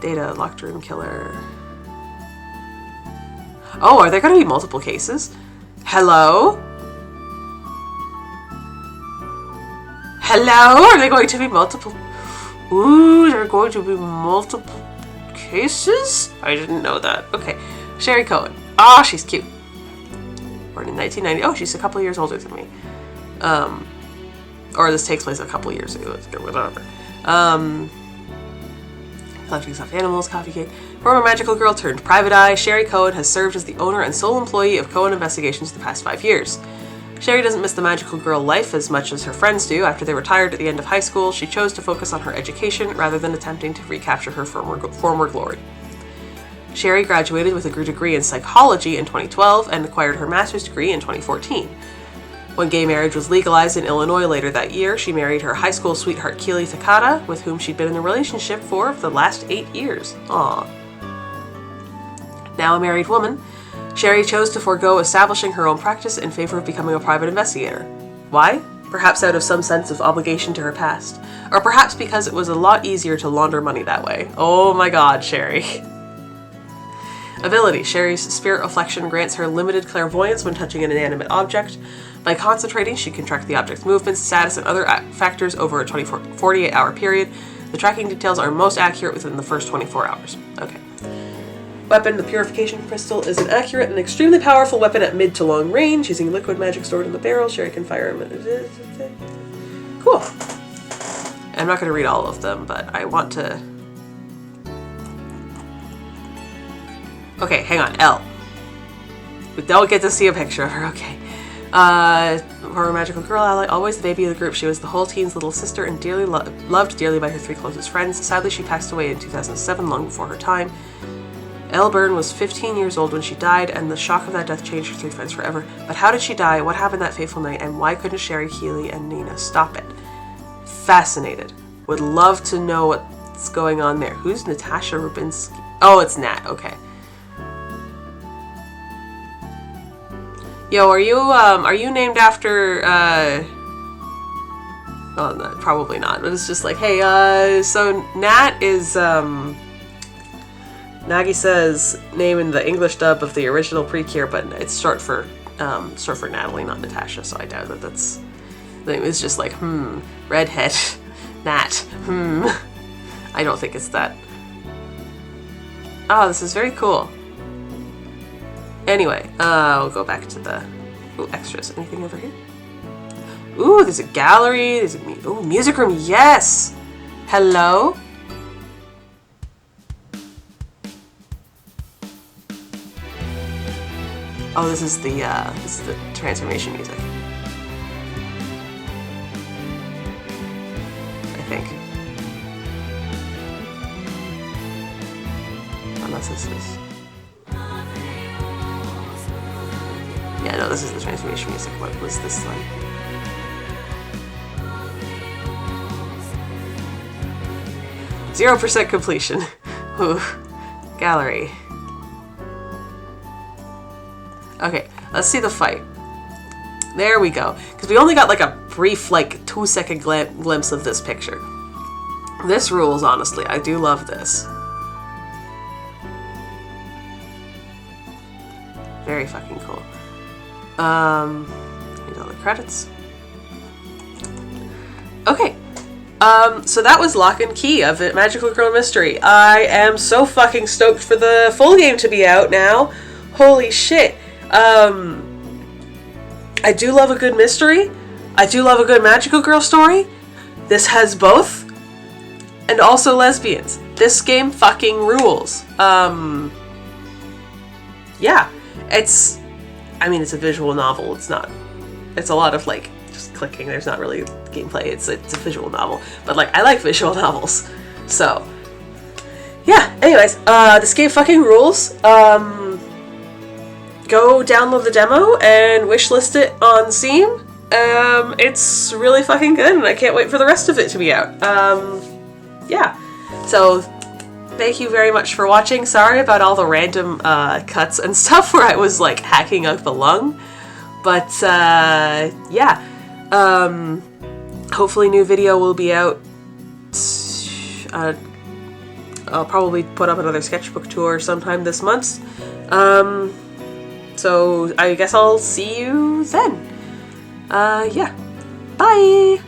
Data, locked room killer. Oh, are there going to be multiple cases? Hello? Hello? Are there going to be multiple? Ooh, there are going to be multiple cases? I didn't know that. Okay. Sherry Cohen. Oh, she's cute. Born in 1990. Oh, she's a couple years older than me. Or this takes place a couple years ago. Whatever. Collecting stuffed animals, coffee cake. Former magical girl turned private eye, Sherry Cohen has served as the owner and sole employee of Cohen Investigations the past 5 years. Sherry doesn't miss the magical girl life as much as her friends do. After they retired at the end of high school, she chose to focus on her education rather than attempting to recapture her former glory. Sherry graduated with a degree in psychology in 2012 and acquired her master's degree in 2014. When gay marriage was legalized in Illinois later that year, she married her high school sweetheart Keely Takada, with whom she'd been in a relationship for the last 8 years. Aww. Now a married woman, Sherry chose to forego establishing her own practice in favor of becoming a private investigator. Why? Perhaps out of some sense of obligation to her past. Or perhaps because it was a lot easier to launder money that way. Oh my god, Sherry. Ability. Sherry's spirit reflection grants her limited clairvoyance when touching an inanimate object. By concentrating, she can track the object's movements, status, and other factors over a 48-hour period. The tracking details are most accurate within the first 24 hours. Okay. Weapon. The Purification Crystal is an accurate and extremely powerful weapon at mid to long range. Using liquid magic stored in the barrel, Sherry can fire them. Cool. I'm not going to read all of them, but I want to... Okay, hang on. Elle. We don't get to see a picture of her. Okay. Horror magical girl ally, always the baby of the group. She was the whole team's little sister and dearly loved dearly by her 3 closest friends. Sadly, she passed away in 2007, long before her time. Elle Byrne was 15 years old when she died, and the shock of that death changed her 3 friends forever. But how did she die? What happened that fateful night? And why couldn't Sherry, Keely, and Nina stop it? Fascinated. Would love to know what's going on there. Who's Natasha Rubinsky? Oh, it's Nat. Okay. Yo, are you named after, oh, no, probably not, but it's just like, hey, so Nat is, Nagisa's name in the English dub of the original Precure, but it's short for Natalie, not Natasha, so I doubt that that's, it's just like, redhead, Nat, I don't think it's that. Oh, this is very cool. Anyway, we'll go back to the extras. Anything over here? Ooh, there's a gallery. There's a music room. Yes. Hello. Oh, this is the transformation music. I think. Unless this is. Yeah, no, this is the transformation music. What was this one? %0 completion. Ooh. Gallery. Okay, let's see the fight. There we go. Because we only got like a brief, like 2-second glimpse of this picture. This rules, honestly. I do love this. Very fucking cool. Here's all the credits. Okay. So that was Lock and Key of it, Magical Girl Mystery. I am so fucking stoked for the full game to be out now. Holy shit. I do love a good mystery. I do love a good magical girl story. This has both. And also lesbians. This game fucking rules. Yeah. It's a visual novel. It's a lot of like just clicking. There's not really gameplay. It's a visual novel. But like, I like visual novels. So yeah, anyways, this game fucking rules. Go download the demo and wishlist it on Steam. It's really fucking good and I can't wait for the rest of it to be out. Yeah. So thank you very much for watching. Sorry about all the random cuts and stuff where I was like hacking out the lung. But yeah. Hopefully new video will be out I'll probably put up another sketchbook tour sometime this month. So I guess I'll see you then. Yeah. Bye!